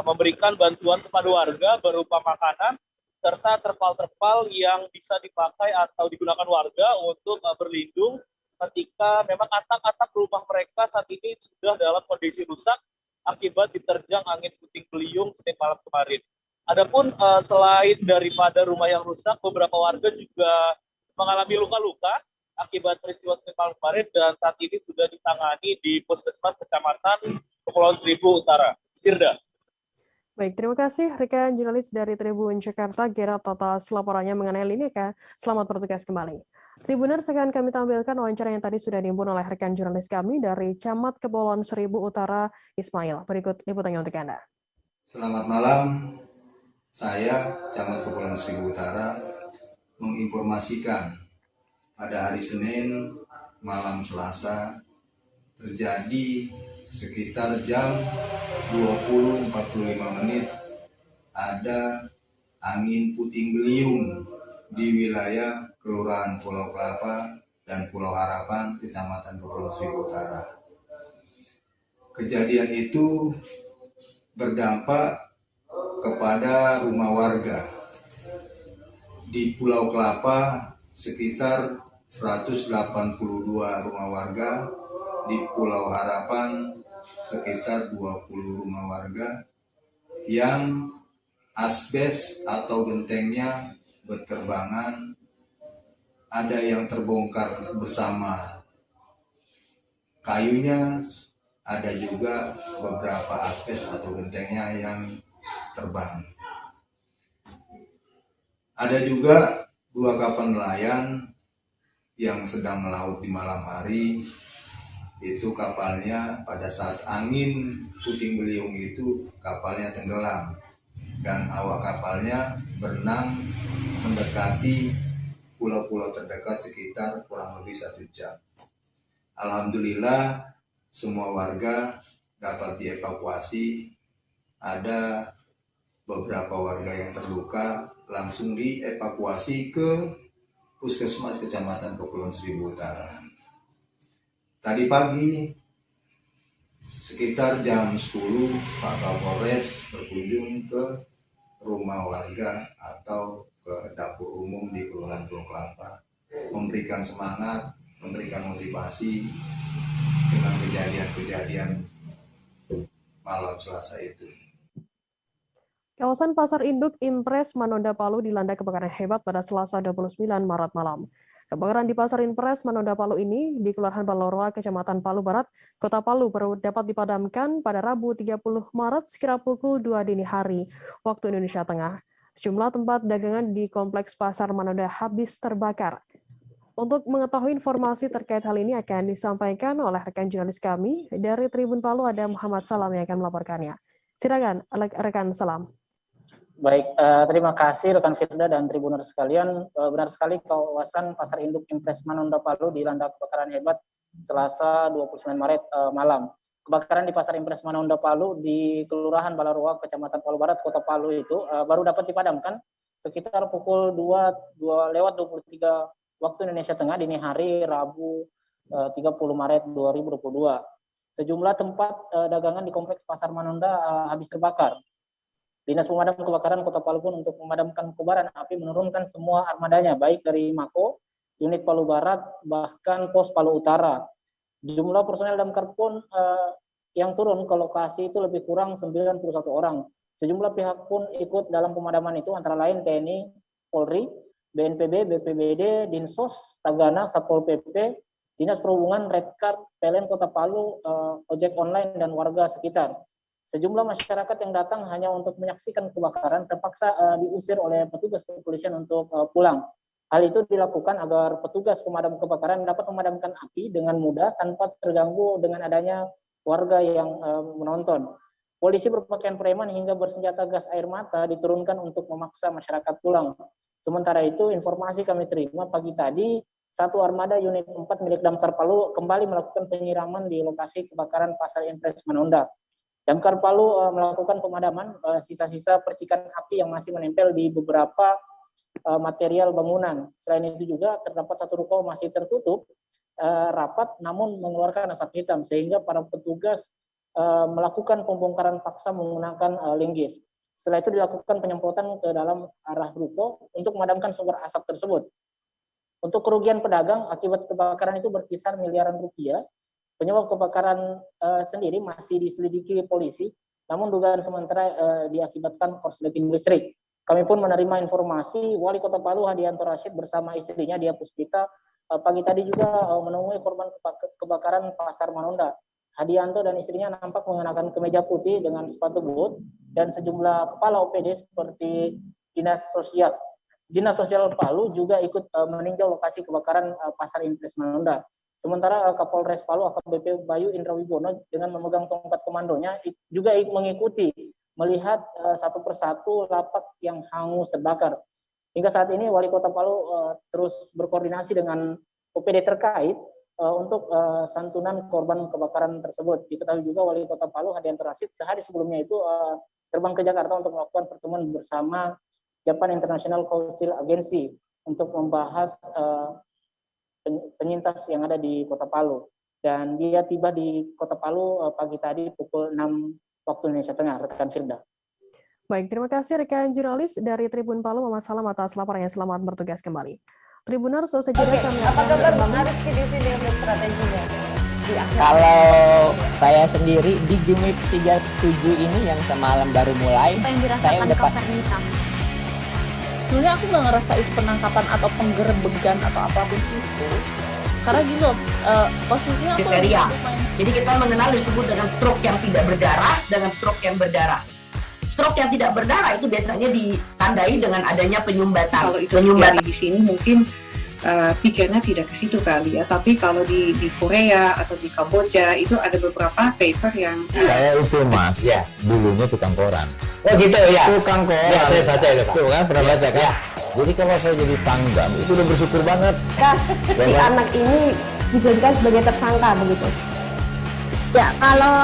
memberikan bantuan kepada warga berupa makanan, serta terpal-terpal yang bisa dipakai atau digunakan warga untuk berlindung ketika memang atap-atap rumah mereka saat ini sudah dalam kondisi rusak akibat diterjang angin puting beliung Senin malam kemarin. Adapun selain daripada rumah yang rusak, beberapa warga juga mengalami luka-luka akibat peristiwa Senin malam kemarin dan saat ini sudah ditangani di Puskesmas Kecamatan Kepulauan Seribu Utara. Firda. Baik, terima kasih rekan jurnalis dari Tribun Jakarta, Gerard, atas laporannya mengenai Linika. Selamat bertugas kembali. Tribuners, akan kami tampilkan wawancara yang tadi sudah diimpun oleh rekan jurnalis kami dari Camat Kepulauan Seribu Utara, Ismail. Berikut liputannya untuk Anda. Selamat malam, saya Camat Kepulauan Seribu Utara menginformasikan pada hari Senin malam Selasa terjadi sekitar jam 20.45 menit ada angin puting beliung di wilayah Kelurahan Pulau Kelapa dan Pulau Harapan, Kecamatan Kepulauan Seribu Utara. Kejadian itu berdampak kepada rumah warga. Di Pulau Kelapa sekitar 182 rumah warga, di Pulau Harapan sekitar 20 rumah warga yang asbes atau gentengnya berterbangan, ada yang terbongkar bersama kayunya, ada juga beberapa asbes atau gentengnya yang terbang. Ada juga 2 kapal nelayan yang sedang melaut di malam hari. Itu kapalnya pada saat angin puting beliung itu kapalnya tenggelam dan awak kapalnya berenang mendekati pulau-pulau terdekat sekitar kurang lebih 1 jam. Alhamdulillah semua warga dapat dievakuasi. Ada beberapa warga yang terluka langsung dievakuasi ke Puskesmas Kecamatan Kepulauan Seribu Utara. Tadi pagi sekitar jam 10 Pak Kapolres berkunjung ke rumah warga atau ke dapur umum di Kelurahan Pulau Kelapa, memberikan semangat, memberikan motivasi dengan kejadian-kejadian malam Selasa itu. Kawasan Pasar Induk Impres Manonda Palu dilanda kebakaran hebat pada Selasa 29 Maret malam. Kebakaran di Pasar Impres Manonda Palu ini di Kelurahan Baloroa, Kecamatan Palu Barat, Kota Palu baru dapat dipadamkan pada Rabu 30 Maret sekira pukul 2 dini hari waktu Indonesia Tengah. Sejumlah tempat dagangan di Kompleks Pasar Manonda habis terbakar. Untuk mengetahui informasi terkait hal ini akan disampaikan oleh rekan jurnalis kami dari Tribun Palu, ada Muhammad Salam yang akan melaporkannya. Silakan rekan Salam. Baik, terima kasih rekan Firda dan Tribuner sekalian. Benar sekali kawasan Pasar Induk Impres Manonda Palu dilanda kebakaran hebat Selasa 29 Maret malam. Kebakaran di Pasar Impres Manonda Palu di Kelurahan Baloroa, Kecamatan Palu Barat, Kota Palu itu baru dapat dipadamkan sekitar pukul 2:23 waktu Indonesia Tengah dini hari Rabu 30 Maret 2022. Sejumlah tempat dagangan di Kompleks Pasar Manonda habis terbakar. Dinas Pemadam Kebakaran Kota Palu pun untuk memadamkan kobaran api menurunkan semua armadanya, baik dari Mako, unit Palu Barat, bahkan pos Palu Utara. Jumlah personel damkar pun yang turun ke lokasi itu lebih kurang 91 orang. Sejumlah pihak pun ikut dalam pemadaman itu, antara lain TNI, Polri, BNPB, BPBD, Dinsos, Tagana, Satpol PP, Dinas Perhubungan, Redcard, PLN Kota Palu, ojek online, dan warga sekitar. Sejumlah masyarakat yang datang hanya untuk menyaksikan kebakaran terpaksa diusir oleh petugas kepolisian untuk pulang. Hal itu dilakukan agar petugas pemadam kebakaran dapat memadamkan api dengan mudah tanpa terganggu dengan adanya warga yang menonton. Polisi berpakaian preman hingga bersenjata gas air mata diturunkan untuk memaksa masyarakat pulang. Sementara itu, informasi kami terima pagi tadi, satu armada unit 4 milik Damkar Palu kembali melakukan penyiraman di lokasi kebakaran Pasar Impres Manonda. Damkar Palu melakukan pemadaman sisa-sisa percikan api yang masih menempel di beberapa material bangunan. Selain itu juga terdapat satu ruko masih tertutup rapat namun mengeluarkan asap hitam, sehingga para petugas melakukan pembongkaran paksa menggunakan linggis. Setelah itu dilakukan penyemprotan ke dalam arah ruko untuk memadamkan sumber asap tersebut. Untuk kerugian pedagang akibat kebakaran itu berkisar miliaran rupiah. Penyebab kebakaran sendiri masih diselidiki polisi, namun dugaan sementara diakibatkan korsleting listrik. Kami pun menerima informasi Wali Kota Palu Hadianto Rashid bersama istrinya Dia Puspita pagi tadi juga menemui korban kebakaran Pasar Manonda. Hadianto dan istrinya nampak mengenakan kemeja putih dengan sepatu boot dan sejumlah kepala OPD seperti Dinas Sosial Palu juga ikut meninjau lokasi kebakaran Pasar Impres Manonda. Sementara Kapolres Palu AKBP Bayu Indra Wibono dengan memegang tongkat komandonya juga mengikuti melihat satu persatu lapak yang hangus terbakar. Hingga saat ini Wali Kota Palu terus berkoordinasi dengan OPD terkait untuk santunan korban kebakaran tersebut. Diketahui juga Wali Kota Palu Hadianto Rashid sehari sebelumnya itu terbang ke Jakarta untuk melakukan pertemuan bersama Japan International Council Agency untuk membahas penyintas yang ada di Kota Palu. Dan dia tiba di Kota Palu pagi tadi pukul 6 waktu Indonesia Tengah, rekan Firda. Baik, terima kasih rekan jurnalis dari Tribun Palu, Muhammad Salam atas laporannya. Selamat bertugas kembali. Tribuners, selesai jeda kami akan harus di sini untuk strateginya? Kalau saya sendiri di Jumip 37 ini yang semalam baru mulai, saya udah pasti. Sebenarnya aku nggak ngerasa itu penangkapan atau penggerebegan atau apapun itu, karena gini loh, posisinya aku kriteria. Jadi kita mengenal disebut dengan stroke yang tidak berdarah dengan stroke yang berdarah. Stroke yang tidak berdarah itu biasanya ditandai dengan adanya penyumbatan. Kalau itu terjadi di sini mungkin pikirnya tidak ke situ kali ya, tapi kalau di Korea atau di Kamboja itu ada beberapa paper yang saya itu mas, ya. Dulunya tukang koran. Oh gitu ya. Tukang koran. Ya, saya baca itu Pak. Tuh kan pernah baca kan? Ya. Jadi kalau saya jadi pangdam itu udah bersyukur banget. Si anak ini dijadikan sebagai tersangka begitu. Ya kalau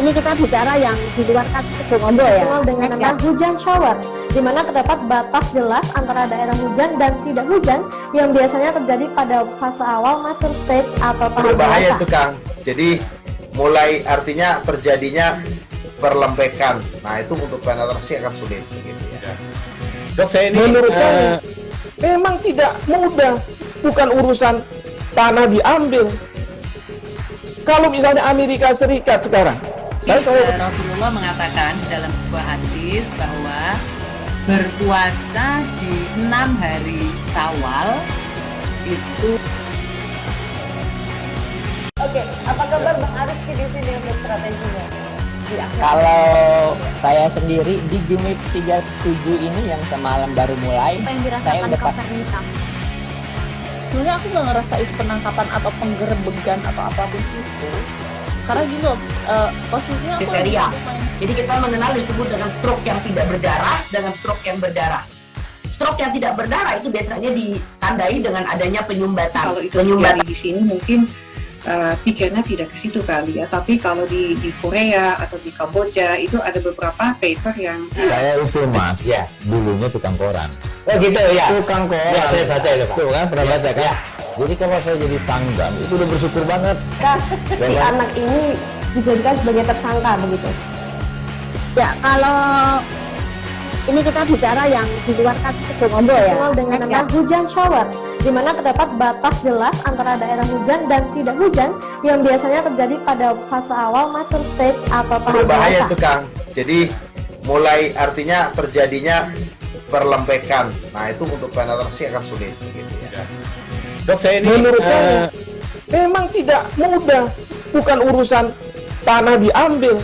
ini kita bicara yang di luar kasus Bongombo ya. Dengan nama hujan shower, di mana terdapat batas jelas antara daerah hujan dan tidak hujan yang biasanya terjadi pada fase awal mature stage atau tahap berbahaya dewasa. itu Kang. Jadi mulai artinya terjadinya perlembekan. Nah itu untuk penetrasi akan sulit begitu ya. Dok saya ini menurut saya memang tidak mudah, bukan urusan tanah diambil. Kalau misalnya Amerika Serikat sekarang, Rasulullah mengatakan dalam sebuah hadis bahwa berpuasa di 6 hari Syawal itu. Oke, apa kabar Bang Arief di sini untuk strateginya? Kalau saya sendiri di Jumip 37 ini yang semalam baru mulai, saya udah sebenarnya aku nggak ngerasa itu penangkapan atau penggerebegan atau apapun itu, karena gini loh, posisinya aku kriteria. Jadi kita mengenal disebut dengan stroke yang tidak berdarah dengan stroke yang berdarah. Stroke yang tidak berdarah itu biasanya ditandai dengan adanya penyumbatan. Kalau itu terjadi di sini mungkin pikirnya tidak ke situ kali ya, tapi kalau di Korea atau di Kamboja itu ada beberapa paper yang saya itu mas, ya dulunya tukang koran. Oh gitu ya, Tukang koran. Ya, saya baca itu Pak. Tuh kan pernah baca kan? Ya. Jadi kalau saya jadi pangdam itu udah bersyukur banget. Si anak ini dijadikan sebagai tersangka begitu. Ya, kalau ini kita bicara yang di luar kasus Bongombo ya. Dengan nama hujan shower, di mana terdapat batas jelas antara daerah hujan dan tidak hujan yang biasanya terjadi pada fase awal mature stage atau tahap berbahaya dewasa. itu Kang. Jadi mulai artinya terjadinya perlempekan. Nah itu untuk penetrasi akan sulit. Gitu ya. Dok, saya ini menurut saya memang tidak mudah, bukan urusan tanah diambil.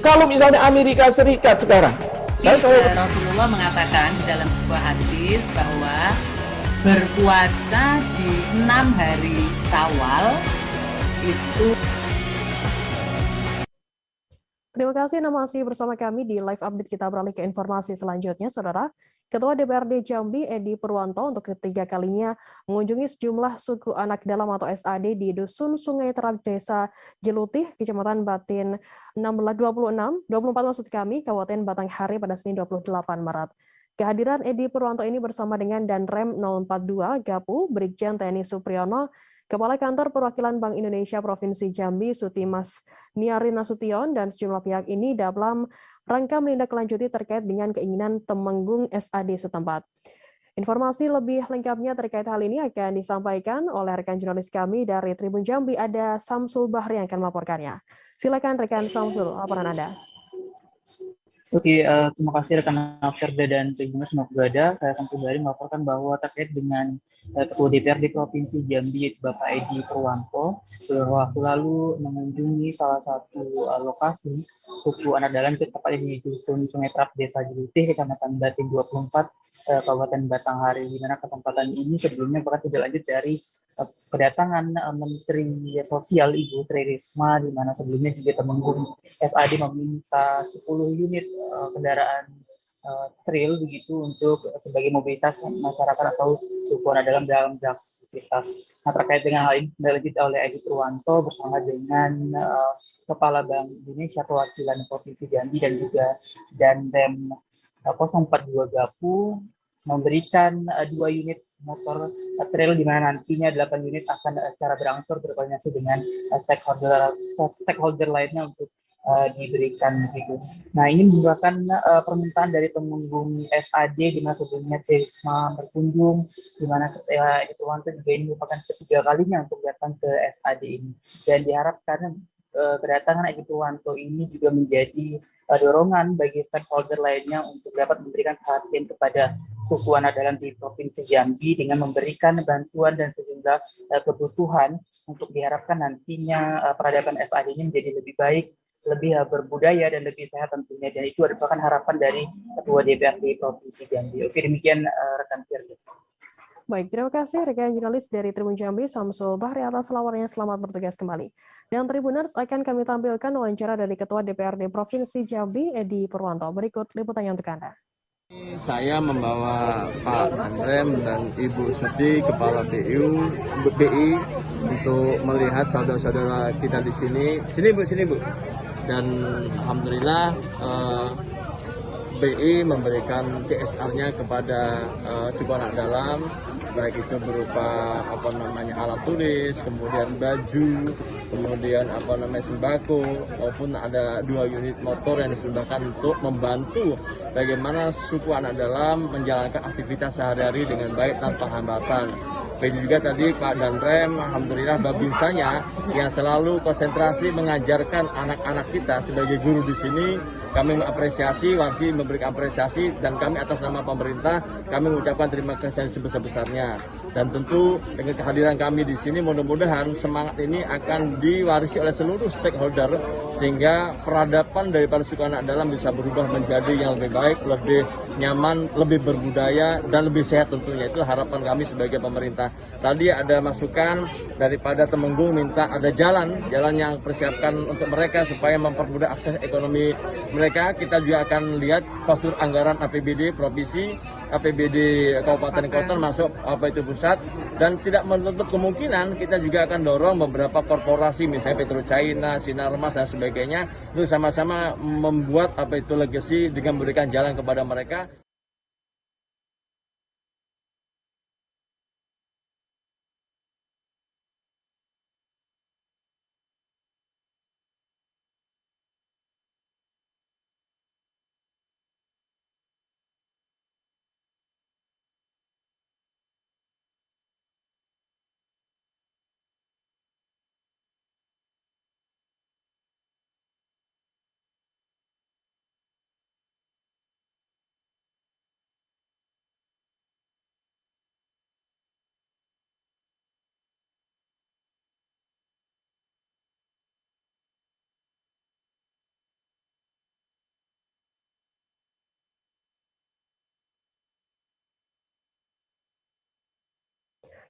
Kalau misalnya Amerika Serikat sekarang, Rasulullah mengatakan dalam sebuah hadis bahwa berpuasa di 6 hari Syawal itu. Terima kasih Anda masih bersama kami di live update. Kita beralih ke informasi selanjutnya, Saudara. Ketua DPRD Jambi Edi Purwanto untuk ketiga kalinya mengunjungi sejumlah suku anak dalam atau SAD di Dusun Sungai Terap, Desa Jelutih, Kecamatan Batin 24 maksud kami, Kabupaten Batanghari pada Senin 28 Maret. Kehadiran Edi Purwanto ini bersama dengan Danrem 042 Gapu, Brigjen TNI Supriyono, Kepala Kantor Perwakilan Bank Indonesia Provinsi Jambi Sutimas Niari Nasution, dan sejumlah pihak ini dalam rangka menindaklanjuti terkait dengan keinginan Temenggung SAD setempat. Informasi lebih lengkapnya terkait hal ini akan disampaikan oleh rekan jurnalis kami dari Tribun Jambi, ada Samsul Bahri yang akan melaporkannya. Silakan rekan Samsul, laporan Anda. Oke, terima kasih rekan Firda dan Tribuners yang berada. Saya akan kembali melaporkan bahwa terkait dengan Ketua DPRD Provinsi Jambi, Bapak Edi Purwanto, waktu lalu mengunjungi salah satu lokasi suku anak dalam, tepatnya di Dusun Sungai Terap, Desa Jelutih, Kecamatan Batin 24, Kabupaten Batanghari, di mana kesempatan ini sebelumnya bahkan tidak lanjut dari kedatangan Menteri Sosial Ibu Tri Risma, di mana sebelumnya juga Temenggung SAD meminta 10 unit kendaraan trail begitu untuk sebagai mobilitas masyarakat atau suku anak dalam aktivitas. Nah, terkait dengan hal ini dilanjut oleh Edi Purwanto bersama dengan Kepala Bank Indonesia Perwakilan Provinsi Jambi dan juga Danrem 042 Gapu memberikan 2 unit motor trail, di mana nantinya 8 unit akan secara berangsur berkoordinasi dengan stakeholder lainnya untuk diberikan begitu. Nah, ini merupakan permintaan dari Temenggung SAD, di mana sebelumnya Risma berkunjung, di mana Edi Purwanto juga ini merupakan ketiga kalinya untuk datang ke SAD ini, dan diharapkan kedatangan Edi Purwanto ini juga menjadi dorongan bagi stakeholder lainnya untuk dapat memberikan perhatian kepada suku anak dalam di Provinsi Jambi dengan memberikan bantuan dan sejumlah kebutuhan untuk diharapkan nantinya peradaban SAD ini menjadi lebih baik, lebih berbudaya dan lebih sehat tentunya, dan itu merupakan harapan dari Ketua DPRD Provinsi Jambi. Oke, demikian rekan Firda. Baik, terima kasih rekan jurnalis dari Tribun Jambi Samsul Bahri atas laporannya. Selamat bertugas kembali. Dan Tribuners, akan kami tampilkan wawancara dari Ketua DPRD Provinsi Jambi Edi Purwanto. Berikut liputannya untuk Anda. Saya membawa Pak Danrem dan Ibu Suti, Kepala BI, untuk melihat saudara-saudara kita di sini. Sini Bu. Dan alhamdulillah BI memberikan CSR-nya kepada suku anak dalam, baik itu berupa alat tulis, kemudian baju, kemudian sembako, maupun ada 2 unit motor yang disumbangkan untuk membantu bagaimana suku anak dalam menjalankan aktivitas sehari-hari dengan baik tanpa hambatan. Begitu juga tadi Pak Danrem, alhamdulillah Babinsanya yang selalu konsentrasi mengajarkan anak-anak kita sebagai guru di sini. Kami mengapresiasi, Warsi memberikan apresiasi, dan kami atas nama pemerintah kami mengucapkan terima kasih sebesar-besarnya. Dan tentu dengan kehadiran kami di sini mudah-mudahan semangat ini akan diwarisi oleh seluruh stakeholder sehingga peradaban daripada suku anak dalam bisa berubah menjadi yang lebih baik, lebih nyaman, lebih berbudaya, dan lebih sehat tentunya. Itulah harapan kami sebagai pemerintah. Tadi ada masukan daripada Temenggung minta ada jalan yang persiapkan untuk mereka supaya mempermudah akses ekonomi mereka. Kita juga akan lihat postur anggaran APBD provinsi, APBD kabupaten kota masuk apa itu pusat, dan tidak menutup kemungkinan kita juga akan dorong beberapa korporasi misalnya Petro China, Sinarmas dan sebagainya untuk sama-sama membuat apa itu legacy dengan memberikan jalan kepada mereka.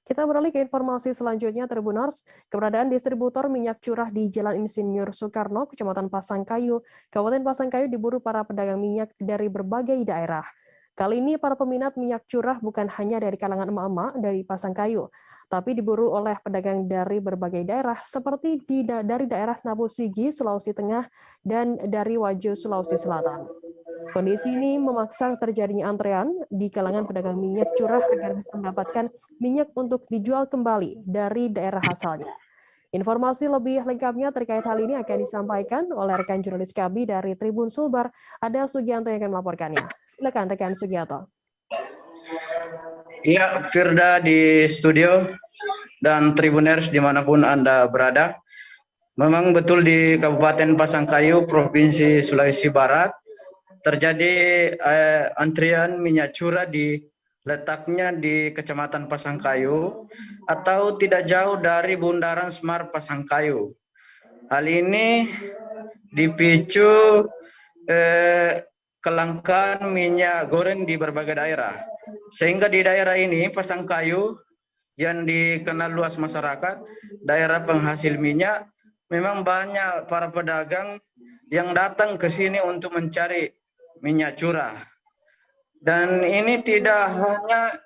Kita beralih ke informasi selanjutnya, Tribuners. Keberadaan distributor minyak curah di Jalan Insinyur Soekarno, Kecamatan Pasangkayu, Kabupaten Pasangkayu diburu para pedagang minyak dari berbagai daerah. Kali ini para peminat minyak curah bukan hanya dari kalangan emak-emak dari Pasangkayu, tapi diburu oleh pedagang dari berbagai daerah seperti dari daerah Nabu Sigi, Sulawesi Tengah, dan dari Wajo, Sulawesi Selatan. Kondisi ini memaksa terjadinya antrean di kalangan pedagang minyak curah agar bisa mendapatkan minyak untuk dijual kembali dari daerah asalnya. Informasi lebih lengkapnya terkait hal ini akan disampaikan oleh rekan jurnalis kami dari Tribun Sulbar. Ada Sugianto yang akan melaporkannya. Silakan rekan Sugianto. Iya, Firda di studio dan Tribuners dimanapun Anda berada. Memang betul di Kabupaten Pasangkayu, Provinsi Sulawesi Barat, terjadi antrian minyak curah letaknya di Kecamatan Pasangkayu atau tidak jauh dari Bundaran Semar Pasangkayu. Hal ini dipicu kelangkaan minyak goreng di berbagai daerah. Sehingga di daerah ini, Pasangkayu, yang dikenal luas masyarakat, daerah penghasil minyak, memang banyak para pedagang yang datang ke sini untuk mencari minyak curah. Dan ini tidak hanya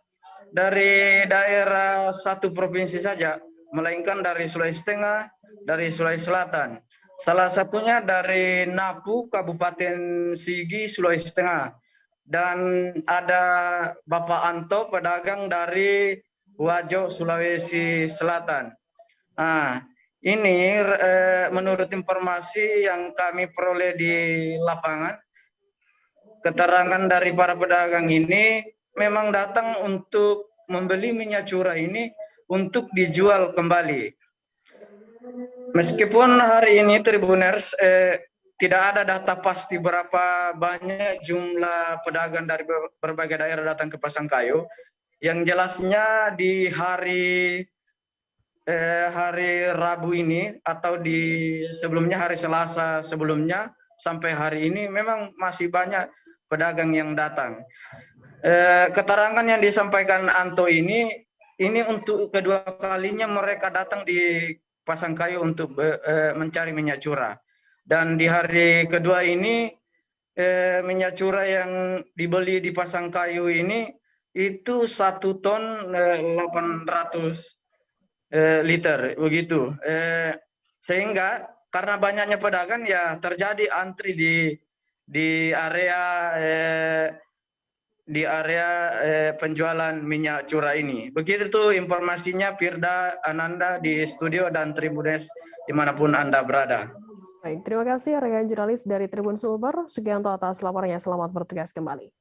dari daerah satu provinsi saja, melainkan dari Sulawesi Tengah, dari Sulawesi Selatan. Salah satunya dari Napu, Kabupaten Sigi, Sulawesi Tengah. Dan ada Bapak Anto, pedagang dari Wajo, Sulawesi Selatan. Nah, ini menurut informasi yang kami peroleh di lapangan, keterangan dari para pedagang ini memang datang untuk membeli minyak curah ini untuk dijual kembali. Meskipun hari ini Tribuners tidak ada data pasti berapa banyak jumlah pedagang dari berbagai daerah datang ke Pasangkayu. Yang jelasnya di hari Rabu ini atau di sebelumnya hari Selasa sebelumnya sampai hari ini memang masih banyak pedagang yang datang. Keterangan yang disampaikan Anto ini untuk kedua kalinya mereka datang di Pasangkayu untuk mencari minyak curah. Dan di hari kedua ini minyak curah yang dibeli di Pasangkayu ini itu 1 ton 800 liter begitu. Sehingga karena banyaknya pedagang ya terjadi antri di area penjualan minyak curah ini. Begitu informasinya, Firda, Ananda di studio dan Tribunes dimanapun Anda berada. Baik, terima kasih rekan jurnalis dari Tribun Sulbar, Sugianto atas laporannya. Selamat bertugas kembali.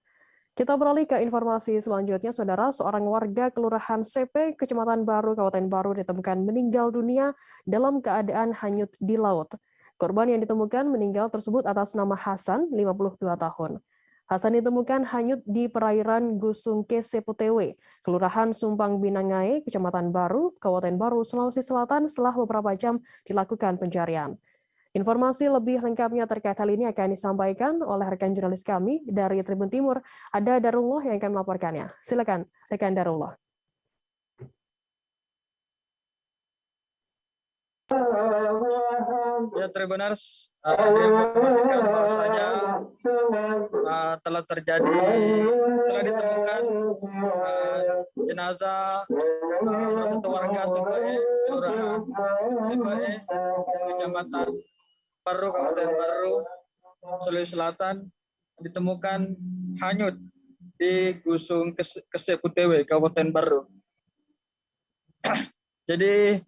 Kita beralih ke informasi selanjutnya, Saudara. Seorang warga Kelurahan CP, Kecamatan Baru, Kabupaten Baru ditemukan meninggal dunia dalam keadaan hanyut di laut. Korban yang ditemukan meninggal tersebut atas nama Hasan, 52 tahun. Hasan ditemukan hanyut di perairan Gusungke Seputewe, Kelurahan Sumpang Binangai, Kecamatan Baru, Kabupaten Baru, Sulawesi Selatan setelah beberapa jam dilakukan pencarian. Informasi lebih lengkapnya terkait hal ini akan disampaikan oleh rekan jurnalis kami dari Tribun Timur, ada Darullah yang akan melaporkannya. Silakan, rekan Darullah. Ya, Tribuners, diinformasikan bahwasanya telah ditemukan jenazah salah satu warga Sebae, Kelurahan Sebae, Kecamatan Baru, Kabupaten Baru, Sulawesi Selatan, ditemukan hanyut di Gusung Keseputewe, Kabupaten Baru. Jadi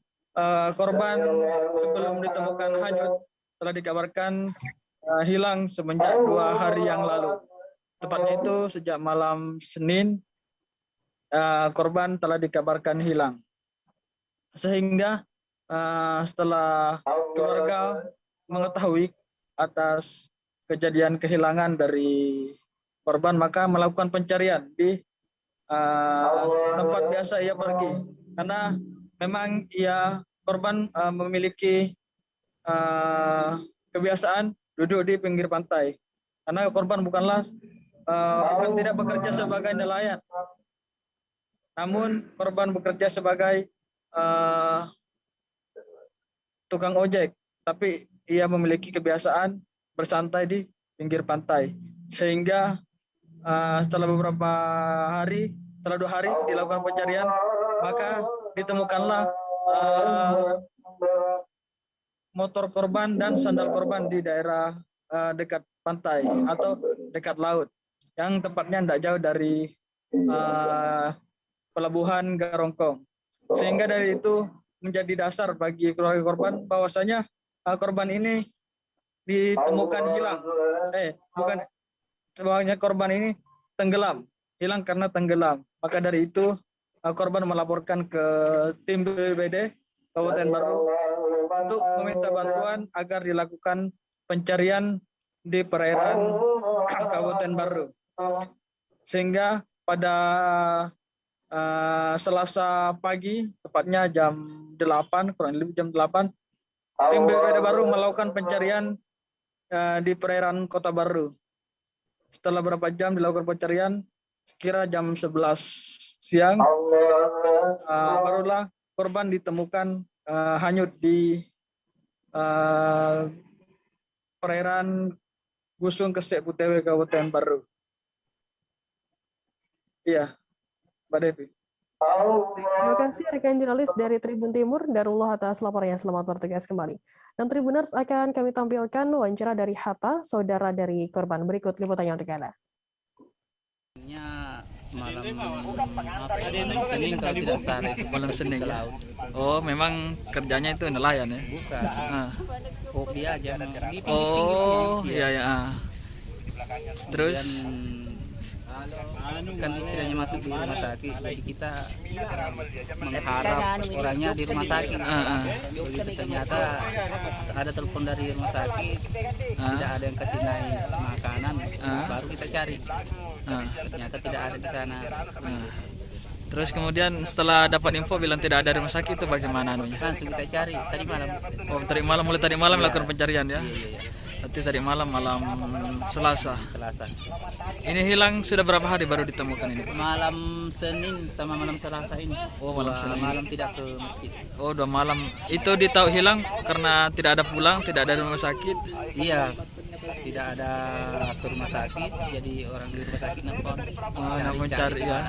korban sebelum ditemukan hanyut telah dikabarkan hilang semenjak 2 hari yang lalu. Tepatnya itu sejak malam Senin, korban telah dikabarkan hilang. Sehingga setelah keluarga mengetahui atas kejadian kehilangan dari korban, maka melakukan pencarian di tempat biasa ia pergi. Karena memang korban memiliki kebiasaan duduk di pinggir pantai. Karena korban bukan tidak bekerja sebagai nelayan, namun korban bekerja sebagai tukang ojek. Tapi ia memiliki kebiasaan bersantai di pinggir pantai. Sehingga setelah 2 hari dilakukan pencarian, maka ditemukanlah motor korban dan sandal korban di daerah dekat pantai atau dekat laut, yang tepatnya tidak jauh dari pelabuhan Garongkong. Sehingga dari itu menjadi dasar bagi keluarga korban bahwasanya korban ini ditemukan hilang. Sebenarnya korban ini hilang karena tenggelam. Maka dari itu korban melaporkan ke tim BPBD Kabupaten Baru untuk meminta bantuan agar dilakukan pencarian di perairan Kabupaten Baru. Sehingga pada Selasa pagi, tepatnya jam 8, kurang lebih jam 8, tim BPBD Baru melakukan pencarian di perairan Kota Baru. Setelah beberapa jam dilakukan pencarian, sekira jam 11 siang, barulah korban ditemukan hanyut di perairan Gusung Keseputewe, Kabupaten Baru. Iya, Mbak Devi. Terima kasih rekan jurnalis dari Tribun Timur, Darullah atas laporannya. Selamat bertugas kembali. Dan Tribuners, akan kami tampilkan wawancara dari Hatta, saudara dari korban. Berikut liputannya untuk Anda. Malam Senin kalau tidak salah itu malam Senin ke laut. Oh, memang kerjanya itu nelayan ya? Bukan. Hobi aja. Oh, iya. Terus kan istilahnya masuk di rumah sakit, jadi kita mengharap orangnya di rumah sakit. Begitu ternyata ada telepon dari rumah sakit, tidak ada yang kasih naik makanan, baru kita cari. Ternyata tidak ada di sana. Terus kemudian setelah dapat info bilang tidak ada rumah sakit, itu bagaimana anunya? Langsung kita cari tadi malam. Oh, mulai tadi malam melakukan pencarian ya? Iya. Berarti tadi malam Selasa. Ini hilang sudah berapa hari baru ditemukan ini? Malam Senin sama malam Selasa ini. Oh, malam Senin. Malam tidak ke masjid. Oh, 2 malam. Itu ditahu hilang karena tidak ada pulang, tidak ada rumah sakit. Iya. Tidak ada ke rumah sakit, jadi orang di rumah sakit nelpon. Mencari ya.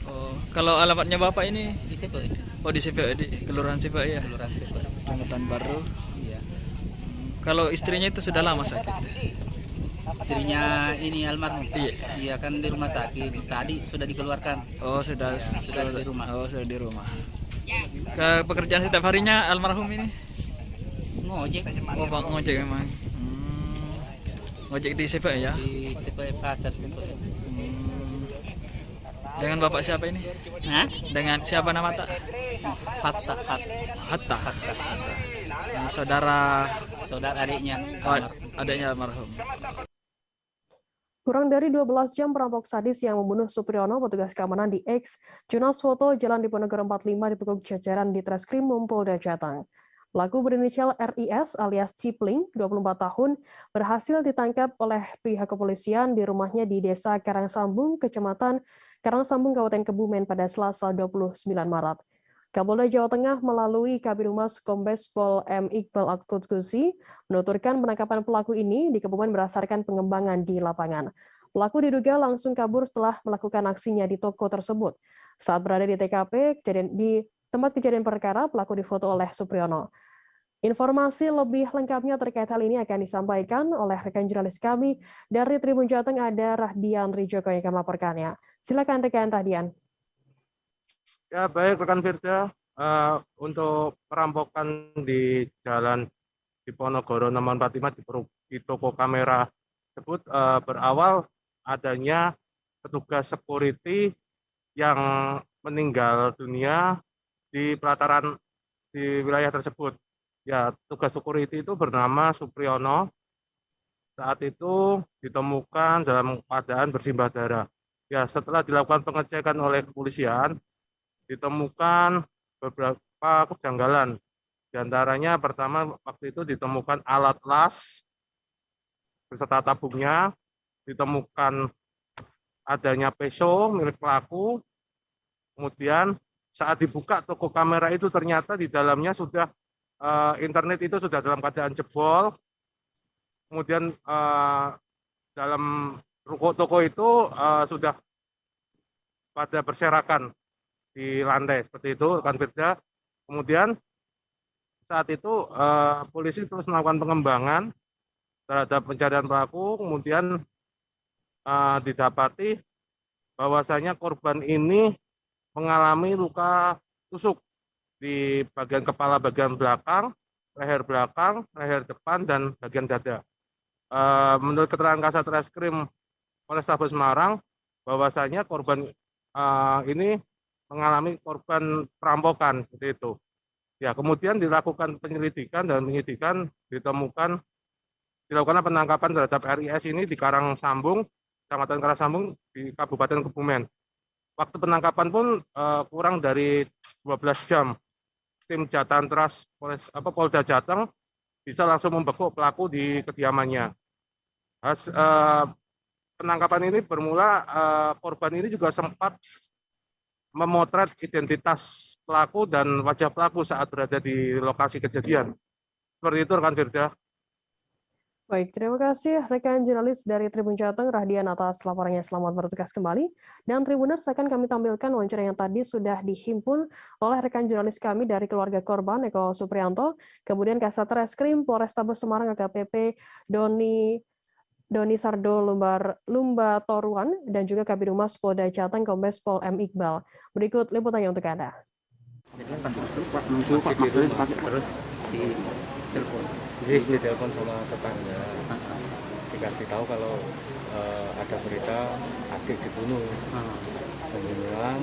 Oh, kalau alamatnya Bapak ini di Sepe. Oh, di Sepe, di Kelurahan Sepe ya. Kelurahan Sepe. Kecamatan Baru. Iya. Kalau istrinya itu sudah lama sakit? Istrinya ini almarhum. Iya kan di rumah sakit. Tadi sudah dikeluarkan. Oh, sudah di rumah. Oh, sudah di rumah. Ke pekerjaan setiap harinya almarhum ini? Ngojek. Oh, Pak ngojek memang. Ngojek di Sepe ya? Di Sepe Pasar Sepe. Dengan Bapak siapa ini? Hah? Dengan siapa nama tak? Hatta. Ini saudara adiknya. Adiknya almarhum. Kurang dari 12 jam perampok sadis yang membunuh Supriyono, petugas keamanan di X, Junas Foto, Jalan Diponegoro 45 dibekuk jajaran di Treskrim Polda Jateng. Pelaku berinisial RIS alias Cipling, 24 tahun, berhasil ditangkap oleh pihak kepolisian di rumahnya di Desa Karangsambung, Kecamatan Karangsambung, Kabupaten Kebumen pada Selasa 29 Maret. Kapolda Jawa Tengah melalui Kabid Humas Kombes Pol M. Iqbal Al-Qudsi menuturkan penangkapan pelaku ini di Kebumen berdasarkan pengembangan di lapangan. Pelaku diduga langsung kabur setelah melakukan aksinya di toko tersebut. Saat berada di TKP, di tempat kejadian perkara, pelaku difoto oleh Supriyono. Informasi lebih lengkapnya terkait hal ini akan disampaikan oleh rekan jurnalis kami dari Tribun Jateng, ada Rahdian Trijoko yang akan melaporkannya. Silakan rekan Rahdian. Ya baik rekan Firda, untuk perampokan di Jalan Diponegoro nomor 45 di toko kamera tersebut berawal adanya petugas security yang meninggal dunia di pelataran di wilayah tersebut. Ya, tugas security itu bernama Supriyono. Saat itu ditemukan dalam keadaan bersimbah darah. Ya, setelah dilakukan pengecekan oleh kepolisian, ditemukan beberapa kejanggalan. Di antaranya pertama waktu itu ditemukan alat las beserta tabungnya, ditemukan adanya peso milik pelaku. Kemudian saat dibuka toko kamera itu ternyata di dalamnya sudah internet itu sudah dalam keadaan jebol. Kemudian dalam toko itu sudah pada berserakan di lantai seperti itu kan Firda. Kemudian saat itu polisi terus melakukan pengembangan terhadap pencarian pelaku. Kemudian didapati bahwasanya korban ini mengalami luka tusuk di bagian kepala bagian belakang, leher depan, dan bagian dada. Menurut keterangan Kasat Reskrim Polrestabes Semarang, bahwasanya korban ini mengalami korban perampokan seperti itu. Ya, kemudian dilakukan penyelidikan dan penyidikan, dilakukan penangkapan terhadap RIS ini di Karangsambung, Kecamatan Karangsambung di Kabupaten Kebumen. Waktu penangkapan pun kurang dari 12 jam. Tim Jatantras Polda Jateng bisa langsung membekuk pelaku di kediamannya. Penangkapan ini bermula korban ini juga sempat memotret identitas pelaku dan wajah pelaku saat berada di lokasi kejadian. Seperti itu rekan Firda. Baik, terima kasih rekan jurnalis dari Tribun Jateng, Rahdian, atas laporannya. Selamat bertugas kembali. Dan Tribuners, akan kami tampilkan wawancara yang tadi sudah dihimpun oleh rekan jurnalis kami dari keluarga korban, Eko Supriyanto, kemudian Kasat Reskrim Polrestabes Semarang AKBP Doni Sardo Lumba Toruan, dan juga Kabid Humas Polda Jateng Kombes Pol M. Iqbal. Berikut liputannya untuk Anda. Di telepon sama tetangga, dikasih tahu kalau ada berita adik dibunuh. Pembunuhan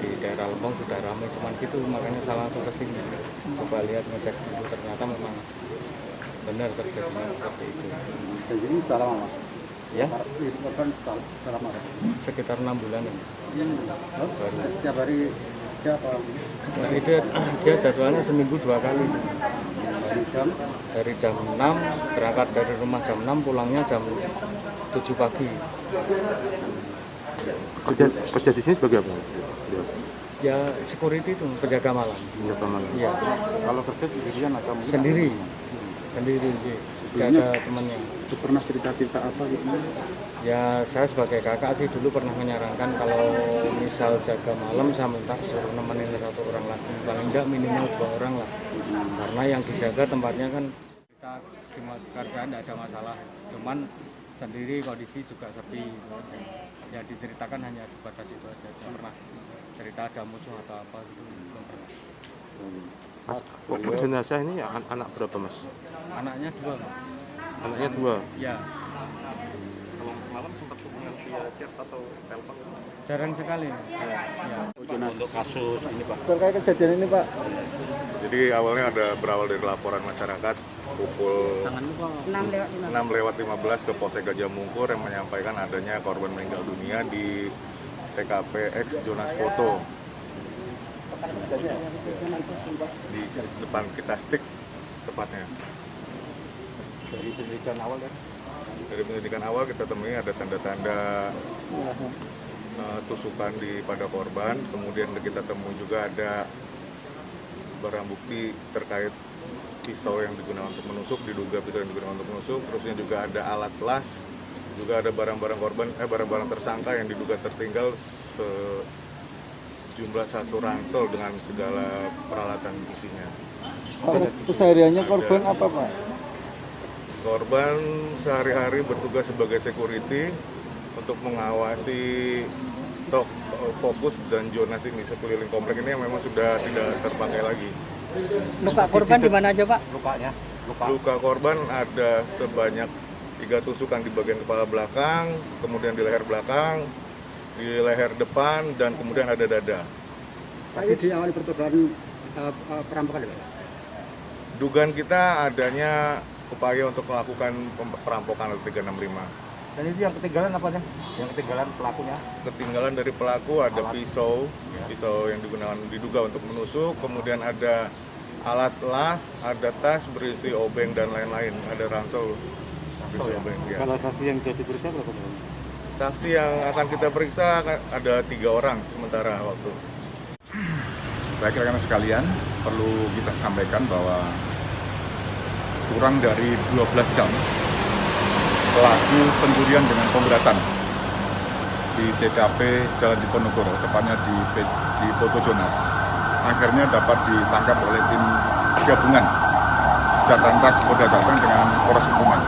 di daerah Lembong sudah ramai, cuman gitu, makanya saya langsung ke sini. Coba lihat, ngecek dulu, ternyata memang benar terjadinya seperti itu. Jadi ini sudah lama, Mas? Ya? Korban sudah lama? Sekitar 6 bulan ini. Baru. Setiap hari siapa? Nah, dia jadwalnya seminggu 2 kali. Dari jam 6, berangkat dari rumah jam 6, pulangnya jam 7 pagi. Kerja di sini sebagai apa? Ya, security itu, penjaga malam. Penjaga malam. Iya. Kalau kerja sendirian atau sendiri? Sendiri, tidak ada temannya. Pernah cerita-cerita apa gitu? Ya, saya sebagai kakak sih dulu pernah menyarankan kalau misal jaga malam, saya minta suruh nemenin 1 orang lagi, paling enggak minimal 2 orang lah. Karena yang dijaga tempatnya kan kita di kerjaan tidak ada masalah, cuman sendiri kondisi juga sepi. Ya diceritakan hanya sebatas itu aja, tidak pernah cerita ada musuh atau apa gitu, belum pernah. Mas, jenazah ini anak berapa, Mas? Anaknya 2. Anaknya 2? Ya. malam sempat hubungan via chat atau telepon? Jarang sekali. Ya. Untuk kasus ini Pak. Terkait kejadian ini Pak. Jadi awalnya berawal dari laporan masyarakat pukul 6:15 ke Polsek Gajah Mungkur yang menyampaikan adanya korban meninggal dunia di TKP X Jonas Foto di depan kita Stick tepatnya. Dari penyelidikan awal kan? Dari penyelidikan awal kita temui ada tanda-tanda tusukan pada korban, kemudian kita temui juga ada barang bukti terkait pisau yang digunakan untuk menusuk, diduga pisau yang digunakan untuk menusuk, terusnya juga ada alat las, juga ada barang-barang barang-barang tersangka yang diduga tertinggal sejumlah 1 ransel dengan segala peralatan isinya. Kesehariannya korban apa Pak? Korban sehari-hari bertugas sebagai security untuk mengawasi fokus dan Jonas ini sekeliling komplek ini yang memang sudah tidak terpakai lagi. Luka korban di mana aja Pak? Luka korban ada sebanyak 3 tusukan di bagian kepala belakang, kemudian di leher belakang, di leher depan, dan kemudian ada dada. Tapi di awal percobaan perampokan ya? Dugaan kita adanya upaya untuk melakukan perampokan 365. Dan itu yang ketinggalan apa nih? Yang ketinggalan pelakunya? Ketinggalan dari pelaku ada pisau yang diduga untuk menusuk, kemudian ada alat las, ada tas berisi obeng dan lain-lain, ada ransel berisi obeng. Ya. Kalau saksi yang jadi diperiksa berapa? Saksi yang akan kita periksa ada 3 orang sementara waktu. Baik rekan sekalian, perlu kita sampaikan bahwa kurang dari 12 jam pelaku pencurian dengan pemberatan di TKP Jalan Diponegoro, tepatnya di Foto Jonas, akhirnya dapat ditangkap oleh tim gabungan Jatlantas Polda Jateng dengan Polres Kebumen.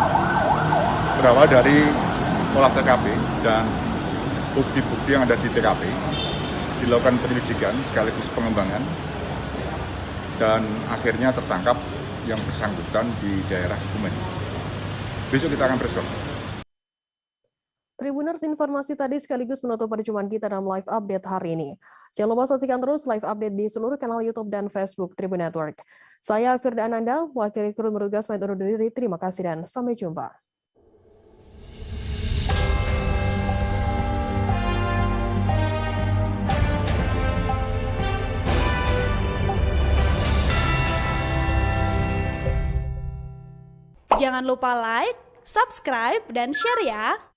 Berawal dari olah TKP dan bukti-bukti yang ada di TKP, dilakukan penyelidikan sekaligus pengembangan, dan akhirnya tertangkap yang bersangkutan di daerah Kebumen. Besok kita akan preskon. Tribuners, informasi tadi sekaligus menutup perjumpaan kita dalam live update hari ini. Jangan lupa saksikan terus live update di seluruh kanal YouTube dan Facebook Tribun Network. Saya Firda Ananda, wakil kru bertugas undur diri. Terima kasih dan sampai jumpa. Jangan lupa like, subscribe, dan share ya!